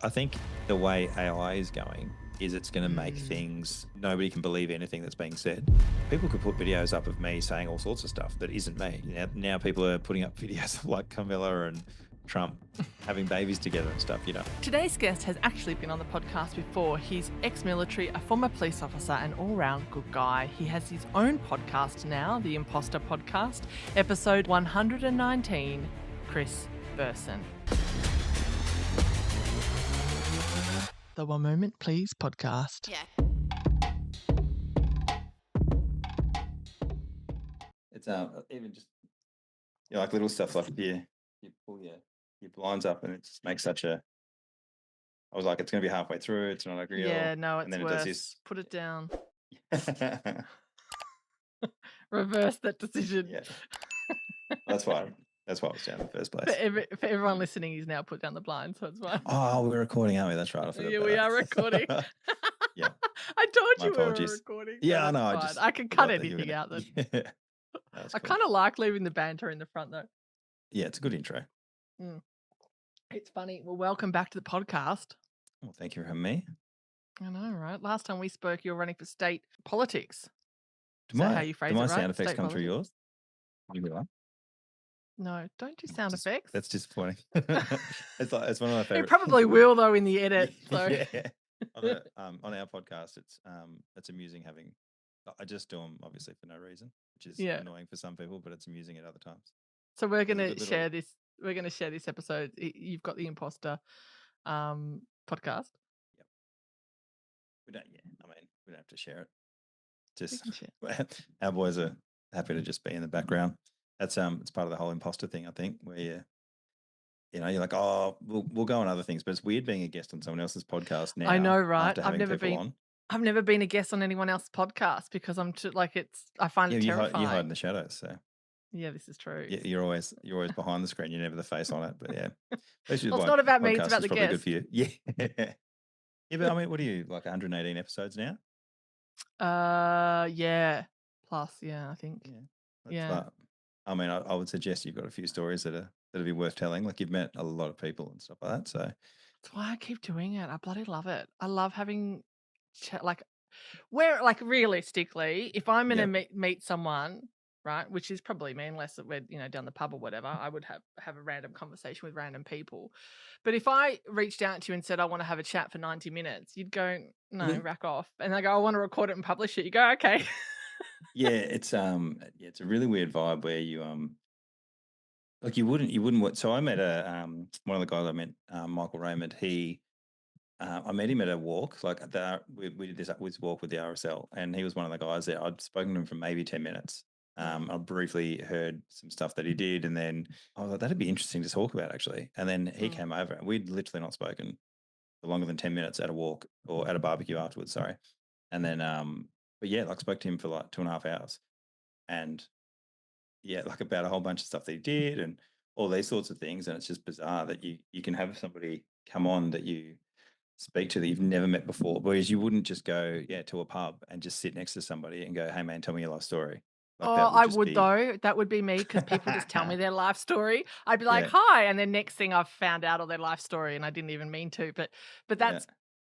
I think the way AI is going is it's going to make Mm. things, nobody can believe anything that's being said. People could put videos up of me saying all sorts of stuff that isn't me. Now people are putting up videos of like Camilla and Trump having babies together and stuff, Today's guest has actually been on the podcast before. He's ex-military, a former police officer, an all-round good guy. He has his own podcast now, the Imposter Podcast, episode 119, Chris Burson. The One Moment Please podcast. Yeah. It's even just like little stuff like you pull your blinds up and it just makes such a. I was like, it's going to be halfway through. It's not like real. Yeah, no, And it's then it does worse. this. Put it down. Yeah. Reverse that decision. That's why. That's why I was down in the first For, place. for everyone listening, he's now put down the blind, so it's fine. Oh, we're recording, aren't we? That's right. I forgot Yeah, about we that. are recording. Yeah. I told My you we were apologies. recording. Yeah, I that's know. I fine. just I can cut forgot that you were anything out then. Yeah. That's I cool. kind of like leaving the banter in the front though. Yeah, it's a good intro. It's funny. Well, welcome back to the podcast. Well, thank you for having me. I know, right? Last time we spoke, you were running for state politics. Do Is that how you phrase do my it, right? sound effects State come through politics? yours? You are? No, don't do sound Just- effects. That's disappointing. It's one of my It favorite. probably will though in the edit. So Yeah. On our podcast, it's amusing having. I just do them obviously for no reason, which is Yeah. annoying for some people, but it's amusing at other times. So we're There's a gonna good little- share this. We're gonna share this episode. You've got the Imposter podcast. We don't. Yeah, I mean, we don't have to share it. We Just can share. our boys are happy to just be in the background. It's part of the whole imposter thing, I think, where you're like, oh, we'll go on other things, but it's weird being a guest on someone else's podcast now. I know, right? After having people on. I've never been a guest on anyone else's podcast because I'm too, like I find it You terrifying. hide in the shadows, so Yeah, this is true. you're always behind the screen. You're never the face on it, but yeah. Well, it's not about me, it's about the probably guest. good for you. Yeah, yeah. But I mean, what are you like? 118 episodes now? Yeah, plus, yeah, I think. Yeah. I mean, I would suggest you've got a few stories that'd be worth telling. Like you've met a lot of people and stuff like that. So That's why I keep doing it. I bloody love it. I love having realistically, if I'm gonna meet someone, right, which is probably me unless we're down the pub or whatever, I would have a random conversation with random people. But if I reached out to you and said I want to have a chat for 90 minutes, you'd go, no, rack off. And I go, I want to record it and publish it. You go, okay. yeah, it's a really weird vibe where you like you wouldn't. So I met one of the guys I met, Michael Raymond. I met him at a walk, like we did this walk with the RSL, and he was one of the guys there. I'd spoken to him for maybe 10 minutes. I briefly heard some stuff that he did, and then I was like, that'd be interesting to talk about actually. And then he came over, and we'd literally not spoken for longer than 10 minutes at a walk or at a barbecue afterwards. Sorry, and then but yeah, like spoke to him for like 2.5 hours, and yeah, like about a whole bunch of stuff that he did and all these sorts of things. And it's just bizarre that you can have somebody come on that you speak to that you've never met before, whereas you wouldn't just go to a pub and just sit next to somebody and go, hey man, tell me your life story. Like that I would be, though. That would be me because people just tell me their life story. I'd be like, Yeah. hi, and then next thing I've found out all their life story and I didn't even mean to. But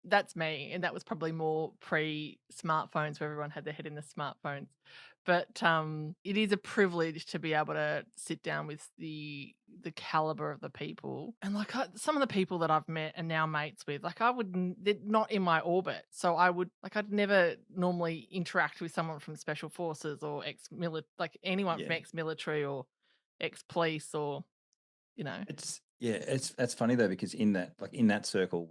that's me, and that was probably more pre-smartphones where everyone had their head in the smartphones. But it is a privilege to be able to sit down with the caliber of the people, and like some of the people that I've met and now mates with, like they're not in my orbit, so I'd never normally interact with someone from special forces or ex-military, like anyone from ex-military or ex-police or It's funny though, because in that circle,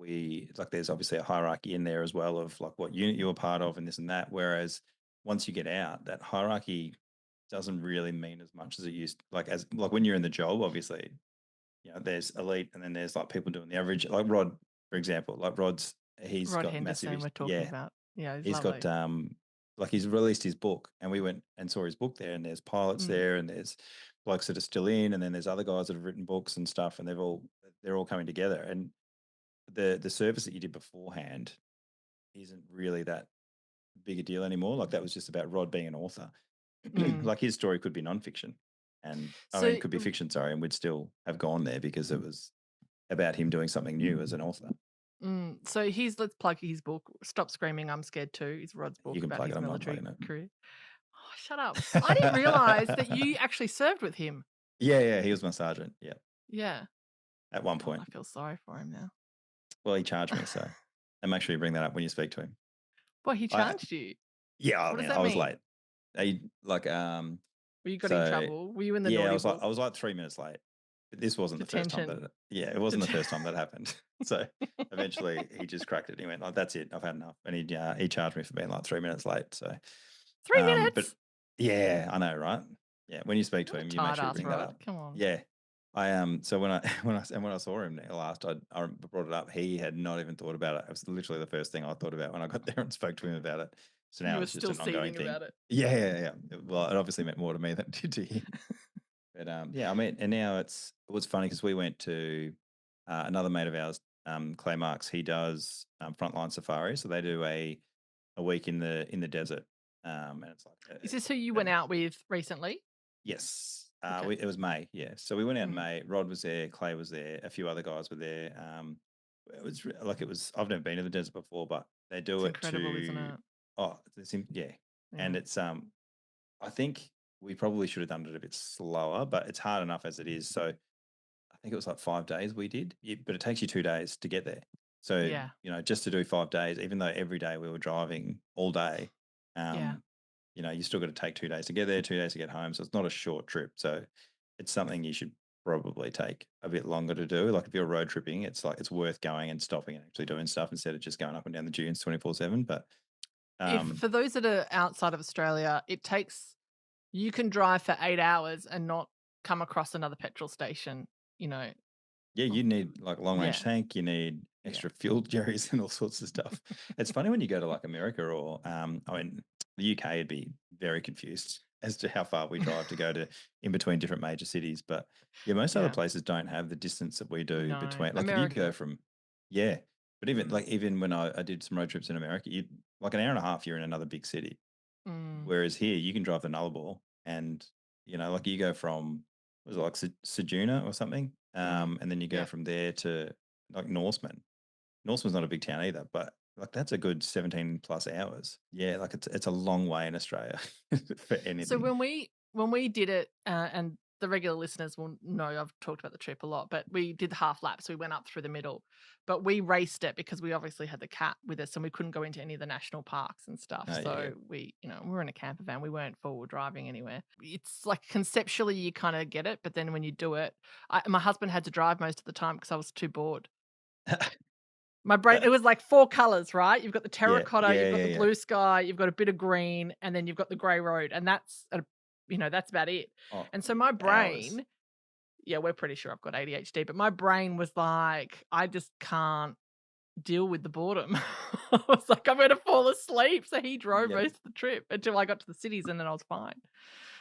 there's obviously a hierarchy in there as well of like what unit you're a part of and this and that. Whereas once you get out, that hierarchy doesn't really mean as much as it used. Like when you're in the job, obviously, there's elite and then there's like people doing the average. Like Rod, for example, he's Rod got Henderson massive. we're talking about. Yeah, He's lovely. got like he's released his book, and we went and saw his book there, and there's pilots there, and there's blokes that are still in, and then there's other guys that have written books and stuff, and they're all coming together. And the service that you did beforehand isn't really that big a deal anymore. Like that was just about Rod being an author. Like his story could be nonfiction, and it could be fiction, sorry, and we'd still have gone there because it was about him doing something new as an author. So let's plug his book, Stop Screaming, I'm Scared Too. Is Rod's You book can about plug it. his I'm not military plugging it. career. Oh, shut up. I didn't realize that you actually served with him. Yeah, he was my sergeant. Yeah, Yeah. at one God, point. I feel sorry for him now. Well, he charged me, so and make sure you bring that up when you speak to him. Well, he I charged you. Yeah, I What does mean, that I was mean? late. I like Well, you got in so trouble? Were you in the yeah, naughty book? I was like 3 minutes late. But this wasn't the first time Detention. that it wasn't the first time that happened. So eventually he just cracked it and he went, like, that's it, I've had enough. And he charged me for being like 3 minutes late. So 3 but minutes? yeah, I know, right? Yeah, when you speak to What a him, you make tight sure you ass, bring that Rod. up. Come on. Yeah. I so when I when I saw him last, I brought it up. He had not even thought about it. It was literally the first thing I thought about when I got there and spoke to him about it. So You now were it's just still an ongoing seething thing. about it. Yeah. Well, it obviously meant more to me than it did to him. But yeah, I mean, and now it was funny because we went to another mate of ours, Clay Marks. He does frontline safari, so they do a week in the desert, and it's like Is this who you went out with recently? yes, Okay. it was May. Yeah, so we went out in Mhm. May. Rod was there, Clay was there, a few other guys were there. It was like it was. I've never been to the desert before, but they It's do it incredible, isn't to. it? Oh, yeah, and Yeah. it's I think we probably should have done it a bit slower, but it's hard enough as it is. So I think it was like 5 days we did, but it takes you 2 days to get there. So, Yeah. just to do 5 days, even though every day we were driving all day, Yeah. um, you still got to take 2 days to get there, 2 days to get home. So it's not a short trip. So it's something you should probably take a bit longer to do. Like if you're road tripping, it's like it's worth going and stopping and actually doing stuff instead of just going up and down the dunes 24/7. But If um, for those that are outside of Australia, you can drive for 8 hours and not come across another petrol station, you know. yeah, you Um, need like long range yeah. tank, you need Yeah. extra fuel jerrys and all sorts of stuff. It's funny when you go to like America or I mean the UK would be very confused as to how far we drive to go to in between different major cities. But yeah, most other Yeah. places don't have the distance that we do No. between like if you go America. from yeah, but even Mm. like even when I did some road trips in America, you like an hour and a half you're in another big city. Mm. Whereas here you can drive the Nullarbor and like you go from was it like Sejuna or something, Mm. and then you go Yeah. from there to like Norseman. Norseman's not a big town either, but like that's a good 17 plus hours. Yeah, like it's a long way in Australia for So anything. when we did it, and the regular listeners will know I've talked about the trip a lot, but we did the half lap, so we went up through the middle. But we raced it because we obviously had the cat with us and we couldn't go into any of the national parks and stuff. Oh yeah, So we were in a camper van. We weren't forward driving anywhere. It's like conceptually you kind of get it, but then when you do it, my husband had to drive most of the time because I was too bored. yeah. My brain, it was like 4 colors, right? You've got the Yeah, terracotta, yeah, you've got yeah, the yeah. blue sky, you've got a bit of green, and then you've got the grey road, and that's about it. Oh, And so my hours. brain, yeah, we're pretty sure I've got ADHD, but my brain was like, I just can't deal with the boredom. I was like, I'm gonna fall asleep. So he drove Yep. most of the trip until I got to the cities, and then I was fine.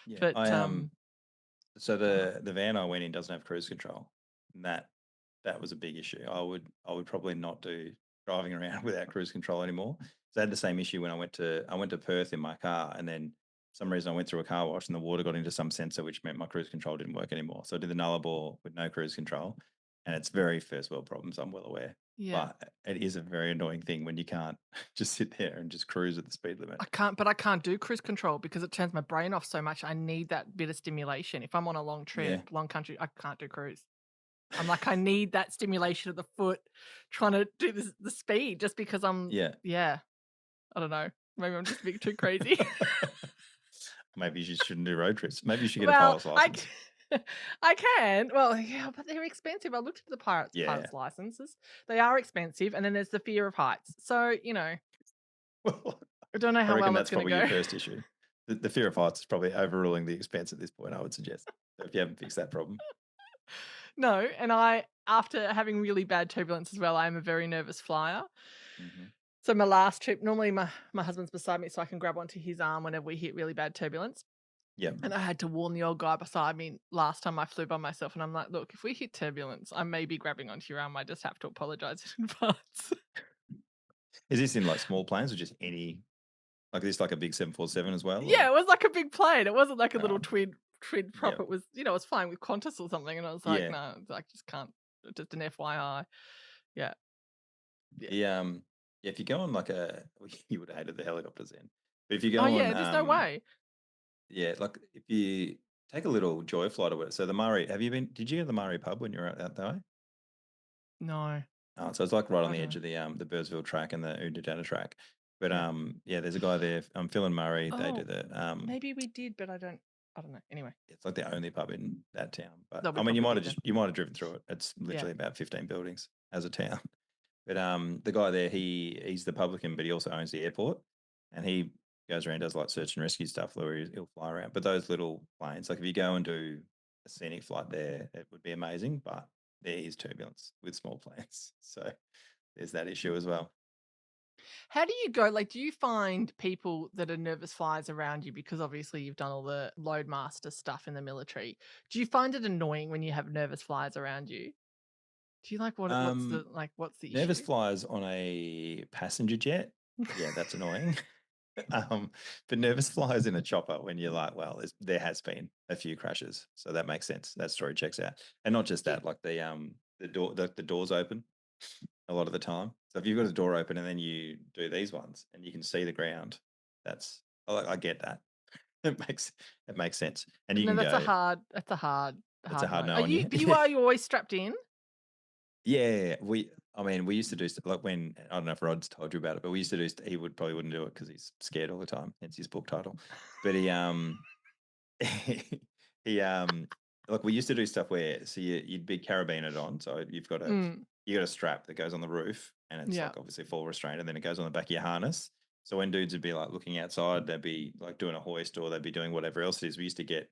Yeah. But So go on. the van I went in doesn't have cruise control. And that was a big issue. I would probably not do driving around without cruise control anymore. So I had the same issue when I went to Perth in my car, and then for some reason I went through a car wash and the water got into some sensor, which meant my cruise control didn't work anymore. So I did the Nullarbor with no cruise control, and it's very first world problems. I'm well aware, Yeah. but it is a very annoying thing when you can't just sit there and just cruise at the speed limit. I can't do cruise control because it turns my brain off so much. I need that bit of stimulation. If I'm on a long trip, Yeah, long country, I can't do cruise. I'm like, I need that stimulation of the foot trying to do the speed just because yeah. yeah, I don't know. Maybe I'm just being too crazy. Maybe you shouldn't do road trips. Maybe you should get a Well, pilot's license. I can. Well, yeah, but they're expensive. I looked at the Yeah. pilot's licenses. They are expensive, and then there's the fear of heights. So, Well, I don't know I how reckon well it's that's gonna probably your go. first issue. The fear of heights is probably overruling the expense at this point, I would suggest. So if you haven't fixed that problem. No, and after having really bad turbulence as well, I am a very nervous flyer. Hmm. So my last trip, normally my husband's beside me so I can grab onto his arm whenever we hit really bad turbulence. Yep. And I had to warn the old guy beside me last time I flew by myself, and I'm like, "Look, if we hit turbulence, I may be grabbing onto your arm. I just have to apologize in advance." Is this in like small planes or just any, like is this like a big 747 as well? Yeah, Or it was like a big plane. It wasn't like a little uh, twin prop. yep. It was, I was flying with Qantas or something, and I was like, Yeah. "No, I just can't." Just an FYI. Yeah. Yeah. The yeah, if you go on like a you would have hated the helicopters then. But if you Oh go on yeah, there's no way. yeah, like if you take a little joy flight or whatever. So the Murray, have you been did you go to the Murray pub when you were out that way? No, Oh, so it's like right on I the don't edge know. of the Bursville track and the Oodnadatta track. But Yeah. yeah, there's a guy there, Phil and Murray. They do Oh, the maybe we did, but I don't know. Anyway, it's like the only pub in that town. But no, we I mean, probably did then. you might have driven through it. It's Yeah. literally about 15 buildings as a town. But the guy there, he's the publican, but he also owns the airport, and he goes around does like search and rescue stuff where he'll fly around. But those little planes, like if you go and do a scenic flight there, it would be amazing. But there is turbulence with small planes, so there's that issue as well. How do you go? Like, do you find people that are nervous flyers around you because obviously you've done all the loadmaster stuff in the military? Do you find it annoying when you have nervous flyers around you? Do you like Um, what's the Nervous issue? flyers on a passenger jet, yeah, that's annoying. um, but nervous flyers in a chopper when you're like, well, there has been a few crashes, so that makes sense. That story checks out, and not just Do you, that, like the doors open a lot of the time. So if you've got a door open and then you do these ones and you can see the ground, that's I get that. It makes sense, and you no, can go. that's a It's a hard hard no. no on you. Are you always strapped in? Yeah, I mean, we used to do like when I don't know if Rod's told you about it, but we used to do. He would probably wouldn't do it because he's scared all the time. Hence his book title. But he like we used to do stuff where so you'd be carabined on, so Mm, you got a strap that goes on the roof, and it's yeah. like obviously full restraint, and then it goes on the back of your harness. So when dudes would be like looking outside, they'd be like doing a hoist or they'd be doing whatever else it is. We used to get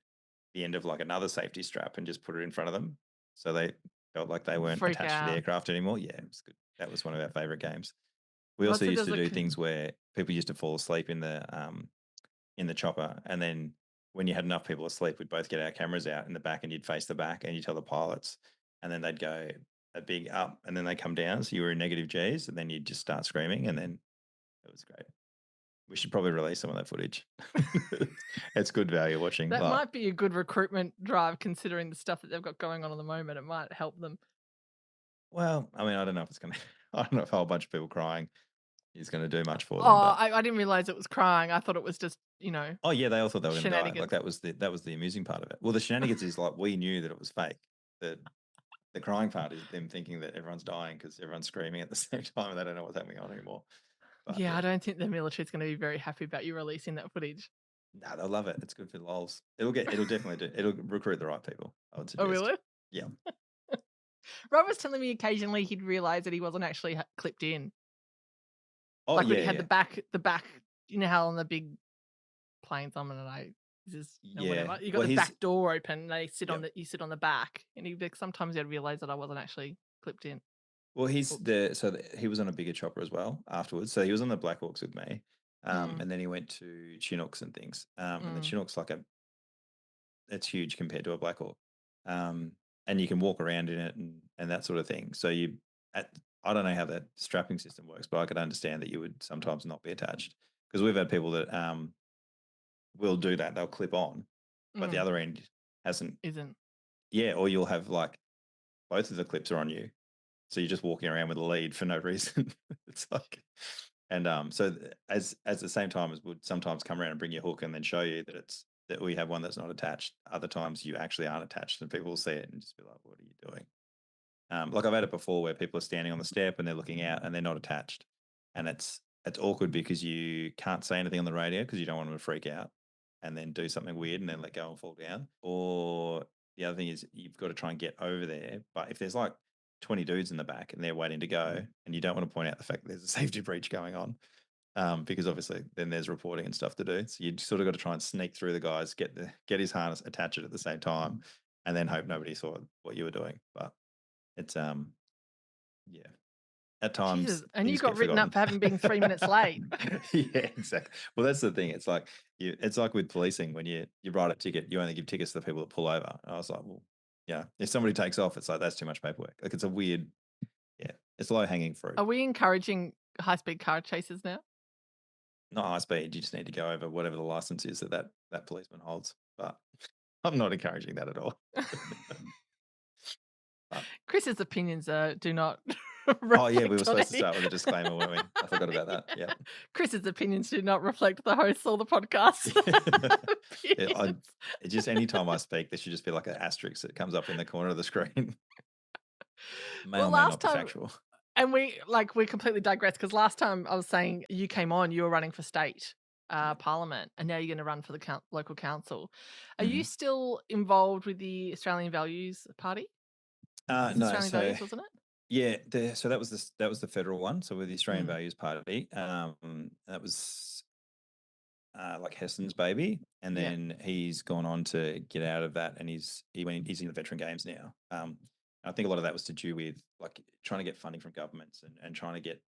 the end of like another safety strap and just put it in front of them, so they felt like they weren't Freak attached to the out. aircraft anymore. Yeah, it was good. That was one of our favorite games. We also What's it used as to a do things where people used to fall asleep in the chopper, and then when you had enough people asleep, we'd both get our cameras out in the back, and you'd face the back, and you tell the pilots, and then they'd go a big up, and then they come down, so you were in negative G's, and then you'd just start screaming, and then it was great. We should probably release some of that footage. It's good value watching. that But might be a good recruitment drive considering the stuff that they've got going on at the moment. It might help them. well, I mean, I don't know if it's gonna. I don't know if a whole bunch of people crying is going to do much for them, Oh, but I didn't realize it was crying. I thought it was just, oh yeah, they all thought they were going to die. Like shenanigans. that was the amusing part of it. Well, the shenanigans is like we knew that it was fake. The the crying part is them thinking that everyone's dying because everyone's screaming at the same time and they don't know what's happening on anymore. But Yeah, I yeah, don't think the military is going to be very happy about you releasing that footage. no, they'll love it. It's good for the lols. It'll definitely do. It'll recruit the right people. I would Oh, suggest. really? Yeah. Rob was telling me occasionally he'd realize that he wasn't actually clipped in. Oh Like when yeah, he had yeah, the back, you know how on the big planes, I'm gonna know this is or yeah. whatever. You got Well, the he's back door open. And yep. you sit on the back, and he like, sometimes he'd realize that I wasn't actually clipped in. Well, Oops. he was on a bigger chopper as well afterwards. So he was on the Black Hawks with me, Mm, and then he went to Chinooks and things. And the mm, Chinook's like a it's huge compared to a Black Hawk, and you can walk around in it and that sort of thing. So at, I don't know how that strapping system works, but I could understand that you would sometimes not be attached because we've had people that will do that. They'll clip on, but the mm. other end hasn't. Isn't. Yeah, or you'll have like both of the clips are on you, so you're just walking around with a lead for no reason. It's like, and as the same time as would sometimes come around and bring you a hook and then show you that it's that we have one that's not attached. Other times you actually aren't attached, and people will see it and just be like, "What are you doing?" Like I've had it before where people are standing on the step and they're looking out and they're not attached, and it's awkward because you can't say anything on the radio because you don't want them to freak out and then do something weird and then let go and fall down. Or the other thing is you've got to try and get over there, but if there's like 20 dudes in the back and they're waiting to go, and you don't want to point out the fact that there's a safety breach going on, because obviously then there's reporting and stuff to do. So you sort of got to try and sneak through the guys, get his harness, attach it at the same time, and then hope nobody saw what you were doing. But it's yeah, at times Jesus, and you things get got written up forgotten. for having been 3 minutes late. Yeah, exactly. Well, that's the thing. It's like with policing when you write a ticket, you only give tickets to the people that pull over. And I was like, well, yeah, if somebody takes off, it's like that's too much paperwork. Like it's a weird, yeah, it's low hanging fruit. Are we encouraging high speed car chases now? Not high speed. You just need to go over whatever the license is that policeman holds. But I'm not encouraging that at all. But Chris's opinions do not. Oh, yeah, we were reflect on supposed to any. start with a disclaimer, weren't we? I forgot about that. Yeah. Yep. Chris's opinions do not reflect the hosts or the podcast Yeah, I opinions. just anytime I speak, there should just be like an asterisk that comes up in the corner of the screen. May or Well, may last not be time, factual. and we completely digressed because last time I was saying you came on, you were running for state Yeah. parliament, and now you're going to run for the local council. Are you Mhm. still involved with the Australian Values Party? It's No, Australian so Values, wasn't it? yeah, so that was the federal one. So with the Australian Mm, Values Party, that was like Heston's baby, and yeah. then he's gone on to get out of that, and he's in the veteran games now. I think a lot of that was to do with like trying to get funding from governments and trying to get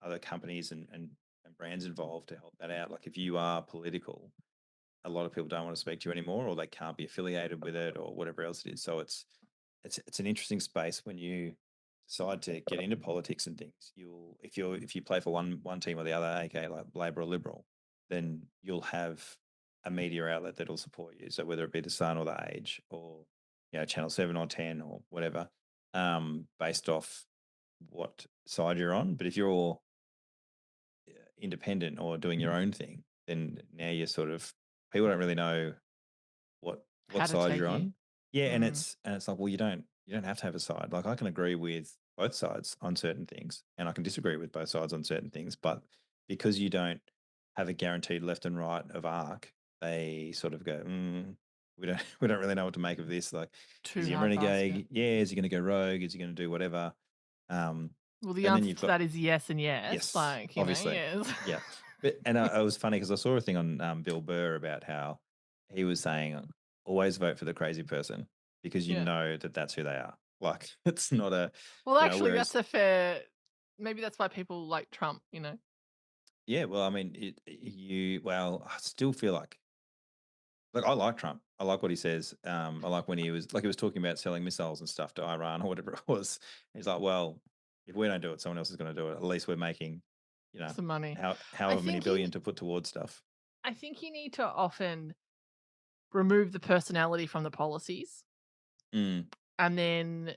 other companies and brands involved to help that out. Like if you are political, a lot of people don't want to speak to you anymore, or they can't be affiliated with it, or whatever else it is. So it's an interesting space when you decide to get into politics and things. If you play for one team or the other, aka like Labor or Liberal, then you'll have a media outlet that'll support you. So whether it be the Sun or the Age or Channel 7 or 10 or whatever, based off what side you're on. But if you're independent or doing your own thing, then now you're sort of people don't really know what How to side you're take you? on. Yeah, and Mm, it's like, well, you don't have to have a side. Like I can agree with both sides on certain things, and I can disagree with both sides on certain things. But because you don't have a guaranteed left and right of arc, they sort of go, we don't really know what to make of this. Like, is too he a hard basket. renegade? Yeah, is he going to go rogue? Is he going to do whatever? Um, Well, the and then answer you've to got that is yes and yes. yes, Like, obviously, yes. yeah. But it was funny because I saw a thing on Bill Burr about how he was saying always vote for the crazy person because you Yeah. know that that's who they are. Like it's not a, Well, actually, that's whereas a fair. Maybe that's why people like Trump. yeah, well, I mean, I still feel like I like Trump. I like what he says. I like when he was talking about selling missiles and stuff to Iran or whatever it was. He's like, well, if we don't do it, someone else is going to do it. At least we're making, you know, Some money. I however many think you. billion to put towards stuff. I think you need to often remove the personality from the policies, Mm. and then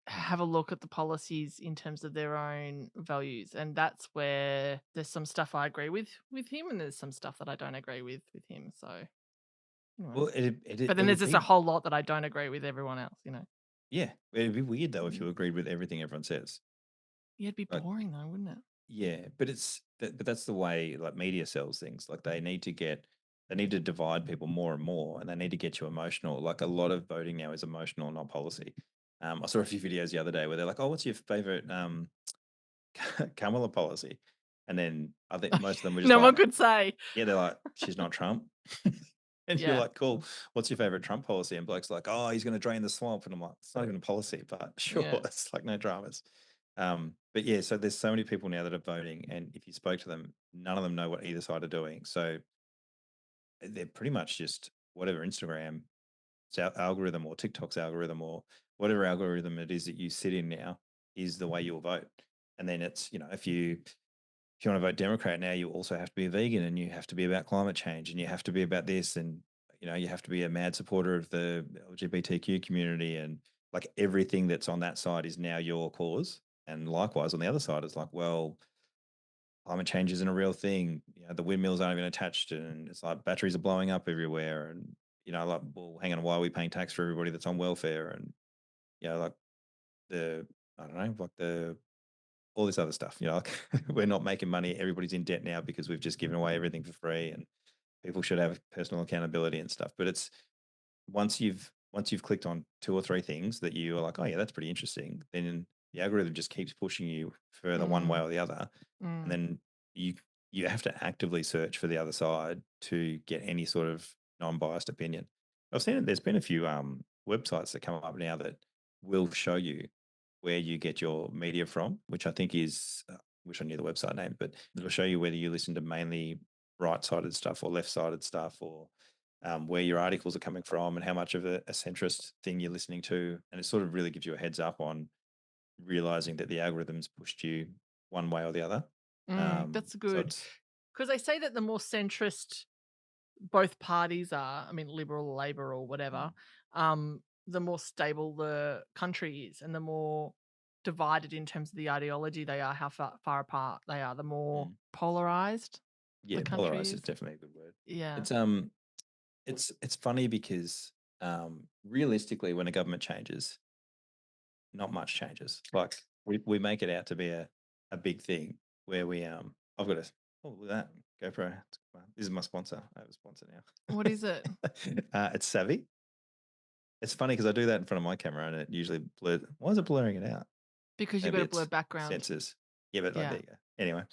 have a look at the policies in terms of their own values, and that's where there's some stuff I agree with him, and there's some stuff that I don't agree with him. So, anyway. Well, But it then there's would just a be whole lot that I don't agree with everyone else. yeah, it'd be weird though if Mm. you agreed with everything everyone says. Yeah, it'd be Like, boring though, wouldn't it? yeah, but that's the way like media sells things. Like they need to divide people more and more, and they need to get you emotional. Like a lot of voting now is emotional, not policy. I saw a few videos the other day where they're like, "Oh, what's your favorite Kamala policy?" And then I think most of them were just No one like, could say. "Yeah," they're like, "She's not Trump." And you're Yeah, like, "Cool. What's your favorite Trump policy?" And bloke's like, "Oh, he's going to drain the swamp." And I'm like, "It's not even a policy, but sure, yeah. it's like no dramas." But yeah, so there's so many people now that are voting, and if you spoke to them, none of them know what either side are doing. So they're pretty much just whatever Instagram's algorithm or TikTok's algorithm or whatever algorithm it is that you sit in now is the way you'll vote. And then it's if you want to vote Democrat now, you also have to be a vegan and you have to be about climate change and you have to be about this and you have to be a mad supporter of the LGBTQ community and like everything that's on that side is now your cause. And likewise on the other side, it's like, well, climate change isn't a real thing. The windmills aren't even attached and it's like batteries are blowing up everywhere. And, like, well, hang on, why are we paying tax for everybody that's on welfare? And, like the, I don't know, like all this other stuff. Like we're not making money. Everybody's in debt now because we've just given away everything for free, and people should have personal accountability and stuff. But it's once you've clicked on two or three things that you are like, oh yeah, that's pretty interesting. Then the algorithm just keeps pushing you further one way Mm, or the other, and mm. then you have to actively search for the other side to get any sort of non-biased opinion. I've seen it. There's been a few websites that come up now that will show you where you get your media from, which I think is, wish I knew the website name, but it'll show you whether you listen to mainly right-sided stuff or left-sided stuff, or where your articles are coming from, and how much of a centrist thing you're listening to, and it sort of really gives you a heads up on realizing that the algorithms pushed you one way or the other. That's So good. it's Because they say that the more centrist both parties are, I mean, Liberal or Labor or mm, whatever, the more stable the country is and the more divided in terms of the ideology they are, how far apart they are, the more Mm. polarized the Yeah, country polarized is is. definitely a good word. Yeah. It's it's funny because realistically, when a government changes, not much changes. Like we make it out to be a big thing where we I've got a oh look at that GoPro. This is my sponsor. I have a sponsor What is it? now. It's Savvy. It's funny because I do that in front of my camera and it usually blurs. Why is it blurring it out? Because you've Maybe got a blur it's background. sensors. Yeah, but like Yeah. there you go. Anyway,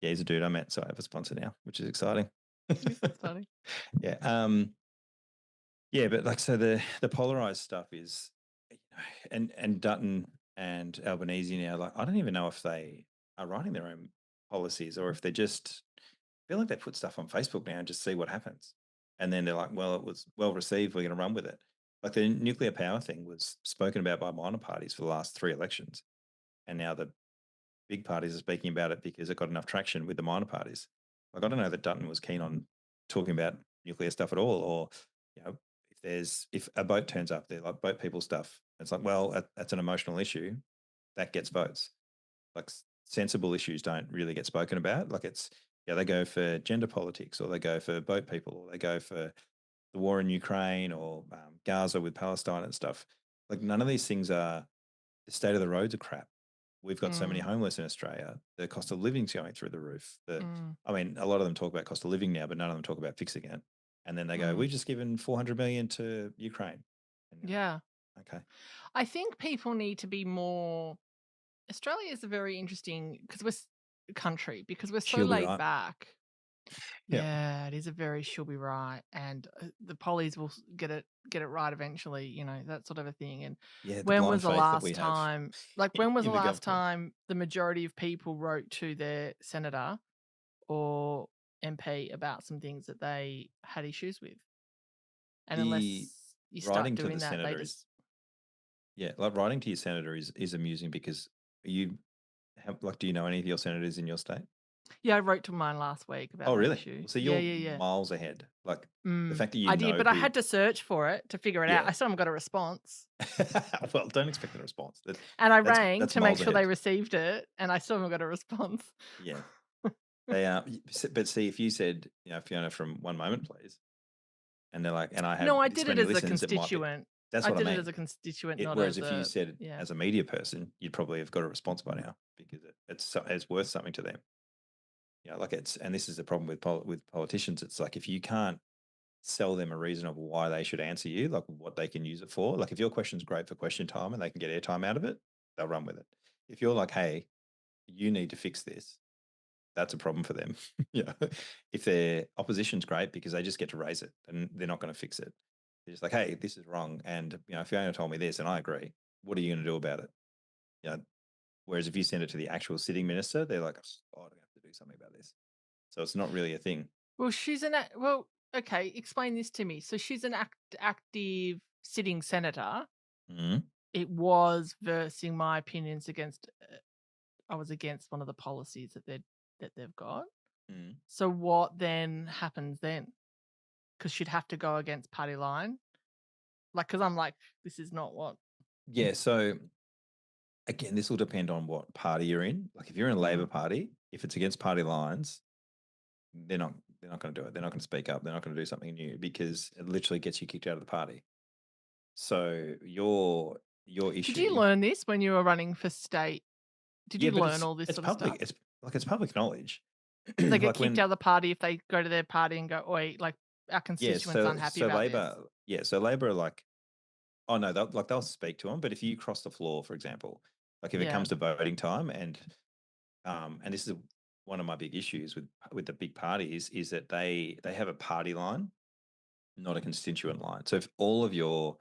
yeah, he's a dude I met, so I have a sponsor now, which is exciting. It is exciting. Yeah, yeah, but like so the polarized stuff is, and Dutton and Albanese now, like I don't even know if they are writing their own policies or if they just feel like they put stuff on Facebook now and just see what happens. And then they're like, well, it was well received, we're going to run with it. Like the nuclear power thing was spoken about by minor parties for the last 3 elections. And now the big parties are speaking about it because it got enough traction with the minor parties. Like I don't know that Dutton was keen on talking about nuclear stuff at all, or you know, if a boat turns up, they're like boat people stuff. It's like, well, that's an emotional issue that gets votes. Like sensible issues don't really get spoken about. Like it's yeah, they go for gender politics, or they go for boat people, or they go for the war in Ukraine, or Gaza with Palestine and stuff. Like none of these things are the state of the roads are crap. We've got so many Mm, homeless in Australia. The cost of living's going through the roof. mm, I mean, a lot of them talk about cost of living now, but none of them talk about fixing it. And then they go, mm. "We've just given 400 million to Ukraine." And you're Yeah. like, "Okay, I think people need to be more. Australia is a very interesting because country because we're so she'll be laid right." back. Yeah, Yeah, it is a very she'll be right, and the pollies will get it right eventually. That sort of a thing. And yeah. The when blind was the faith that we last have time? Like, when was the in the last government. time the majority of people wrote to their senator or MP about some things that they had issues with? And The unless you start writing to doing the that, they senator just. is yeah, like writing to your senator is amusing because you have like, do you know any of your senators in your state? Yeah, I wrote to mine last week about Oh, that really? issue. So Yeah, you're yeah, yeah. miles ahead. Like the fact that you I did, know but I who, had to search for it to figure it out. yeah. I still haven't got a response. Well, don't expect a response. And I That's rang that's to make miles sure they ahead. received it, and I still haven't got a response. Yeah, they are. But see, if you said, Fiona from One Moment, please, and they're like, and I have No, I this did it many as a listens, it might be. constituent. That's I what I did it as mean. a constituent, not Whereas as if you a said yeah. as a media person, you'd probably have got a response by now because it's worth something to them. Like and this is the problem with with politicians. It's like if you can't sell them a reason of why they should answer you, like what they can use it for. Like if your question's great for question time and they can get airtime out of it, they'll run with it. If you're like, hey, you need to fix this, that's a problem for them. Yeah. If their opposition's great because they just get to raise it and they're not going to fix it. They're just like, hey, this is wrong. And if Fiona told me this and I agree, what are you going to do about it? You know, whereas if you send it to the actual sitting minister, they're like, oh, I don't have to do something about this. So it's not really a thing. Well, okay. Explain this to me. So she's an active sitting senator. Mm-hmm. It was versing my opinions against. I was against one of the policies that they've got. Mm-hmm. So what then happens then? Because she'd have to go against party line. Like, because I'm like, this is not what. Yeah. So again, this will depend on what party you're in. Like if you're in a Labor Mm, Party, if it's against party lines, they're not they're not going to do it. They're not going to speak up. They're not going to do something new because it literally gets you kicked out of the party. So your Did you issue, learn this when you were running for state? Did yeah, you but learn it's all this it's sort of public. stuff? It's public knowledge. They get Like kicked out when of the party if they go to their party and go, "Oi, like our yeah, constituents so unhappy so about this." Labor, yeah, so Labor are like, oh no, they'll speak to them, but if you cross the floor, for example, like if it Yeah. comes to voting time, and this is one of my big issues with the big parties is that they have a party line, not a constituent line. So if all of your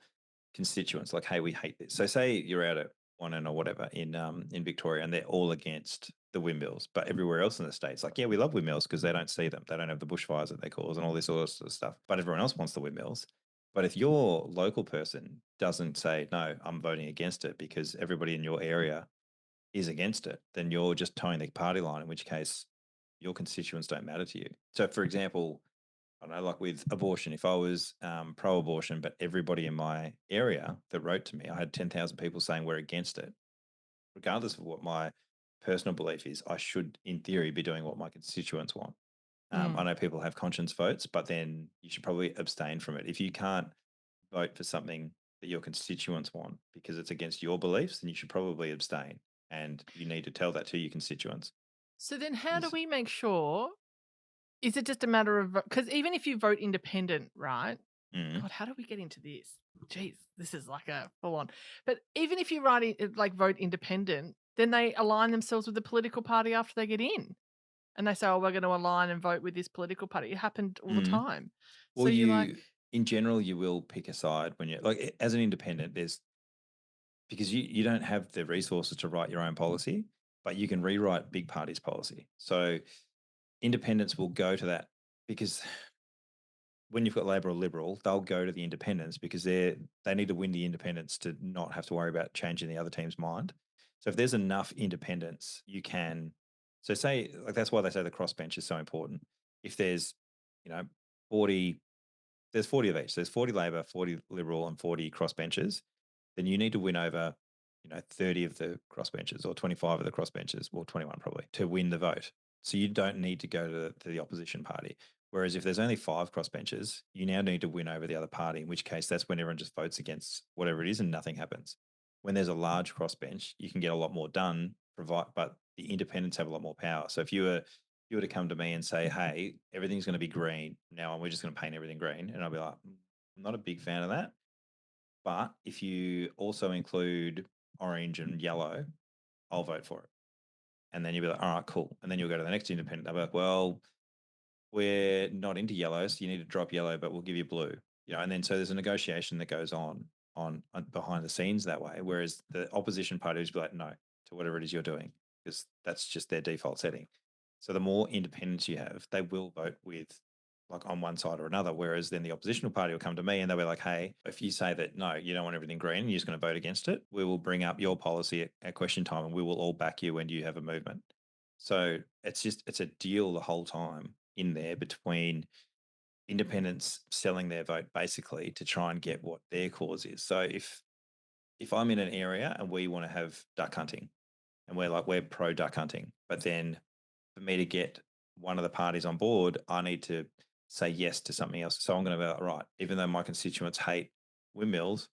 constituents like, hey, we hate this. So say you're out at one or whatever in Victoria, and they're all against the windmills, but everywhere else in the states, like, yeah, we love windmills because they don't see them, they don't have the bushfires that they cause, and all this sort of stuff. But everyone else wants the windmills. But if your local person doesn't say no, I'm voting against it because everybody in your area is against it, then you're just towing the party line. In which case, your constituents don't matter to you. So, for example, I don't know, like with abortion, if I was pro-abortion, but everybody in my area that wrote to me, I had 10,000 people saying we're against it. regardless of what my personal belief is, I should, in theory, be doing what my constituents want. I Mm. know people have conscience votes, but then you should probably abstain from it. If you can't vote for something that your constituents want because it's against your beliefs, then you should probably abstain. And you need to tell that to your constituents. So then how do Is we make sure is it just a matter of because even if you vote independent, right? mm, God, how do we get into this? Jeez, this is like a full on. But even if you like vote independent, then they align themselves with the political party after they get in. And they say, "Oh, we're going to align and vote with this political party." It happened all the mm. time. So Well, you're like, in general, you will pick a side when you're like, as an independent, there's because you don't have the resources to write your own policy, but you can rewrite big parties' policy. So independents will go to that because when you've got Labor or Liberal, they'll go to the independents because they need to win the independents to not have to worry about changing the other team's mind. So if there's enough independents, you can. So say like that's why they say the crossbench is so important. If there's, you know, 40, there's 40 of each. So there's 40 Labor, 40 Liberal, and 40 crossbenches. Then you need to win over, 30 of the crossbenches or 25 of the crossbenches, or 21 probably, to win the vote. So you don't need to go to the opposition party. Whereas if there's only 5 crossbenches, you now need to win over the other party, in which case that's when everyone just votes against whatever it is and nothing happens. When there's a large crossbench, you can get a lot more done, but the independents have a lot more power. So if you were to come to me and say, "Hey, everything's going to be green now, and we're just going to paint everything green," and I'll be like, "I'm not a big fan of that." But if you also include orange and yellow, I'll vote for it. And then you'll be like, all right, cool. And then you'll go to the next independent. They'll be like, well, we're not into yellow, so you need to drop yellow, but we'll give you blue. And then so there's a negotiation that goes on behind the scenes that way. Whereas the opposition parties be like, no, to whatever it is you're doing, because that's just their default setting. So the more independence you have, they will vote with like on one side or another. Whereas then the oppositional party will come to me and they'll be like, hey, if you say that no, you don't want everything green, you're just going to vote against it, we will bring up your policy at question time and we will all back you when you have a movement. So it's a deal the whole time in there between independents selling their vote basically to try and get what their cause is. So if I'm in an area and we want to have duck hunting and we're pro duck hunting, but then for me to get one of the parties on board, I need to say yes to something else. So I'm going to be like, right, even though my constituents hate windmills,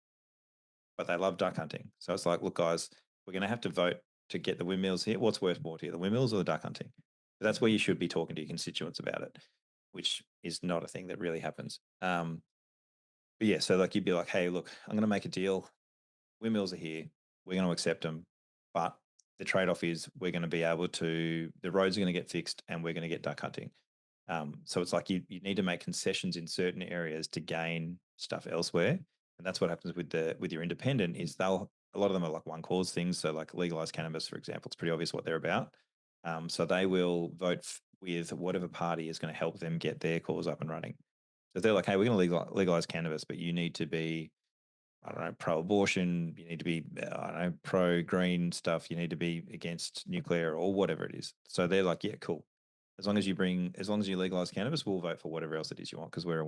but they love duck hunting. So it's like, look, guys, we're going to have to vote to get the windmills here. What's worth more to you, the windmills or the duck hunting? But that's where you should be talking to your constituents about it, which is not a thing that really happens. But yeah, so like you'd be like, hey, look, I'm going to make a deal. Windmills are here. We're going to accept them, but the trade-off is we're going to be able to. The roads are going to get fixed, and we're going to get duck hunting. So it's like you need to make concessions in certain areas to gain stuff elsewhere, and that's what happens with your independent is a lot of them are like one cause things. So like legalized cannabis, for example, it's pretty obvious what they're about. So they will vote with whatever party is going to help them get their cause up and running. So if they're like, hey, we're going to legalize cannabis, but you need to be I don't know, pro-abortion. You need to be, I don't know, pro-green stuff. You need to be against nuclear or whatever it is. So they're like, yeah, cool. As long as you legalize cannabis, we'll vote for whatever else it is you want because we're a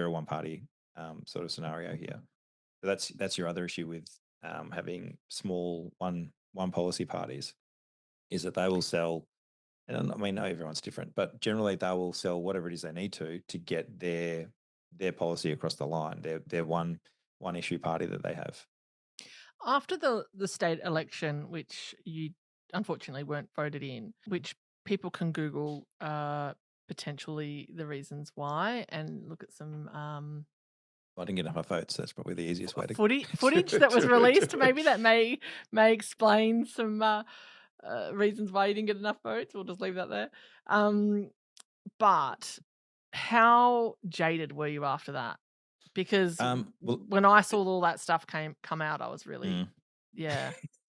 one-party sort of scenario here. So that's your other issue with having small one policy parties is that they will sell. And I mean, everyone's different, but generally they will sell whatever it is they need to get their policy across the line. Their one issue party that they have. after the state election, which you unfortunately weren't voted in, which people can Google potentially the reasons why and look at some I didn't get enough votes. So that's probably the easiest way to footage that was released. Maybe that may explain some reasons why you didn't get enough votes. We'll just leave that there. But how jaded were you after that? Because well, when I saw all that stuff come out, I was really, mm, yeah,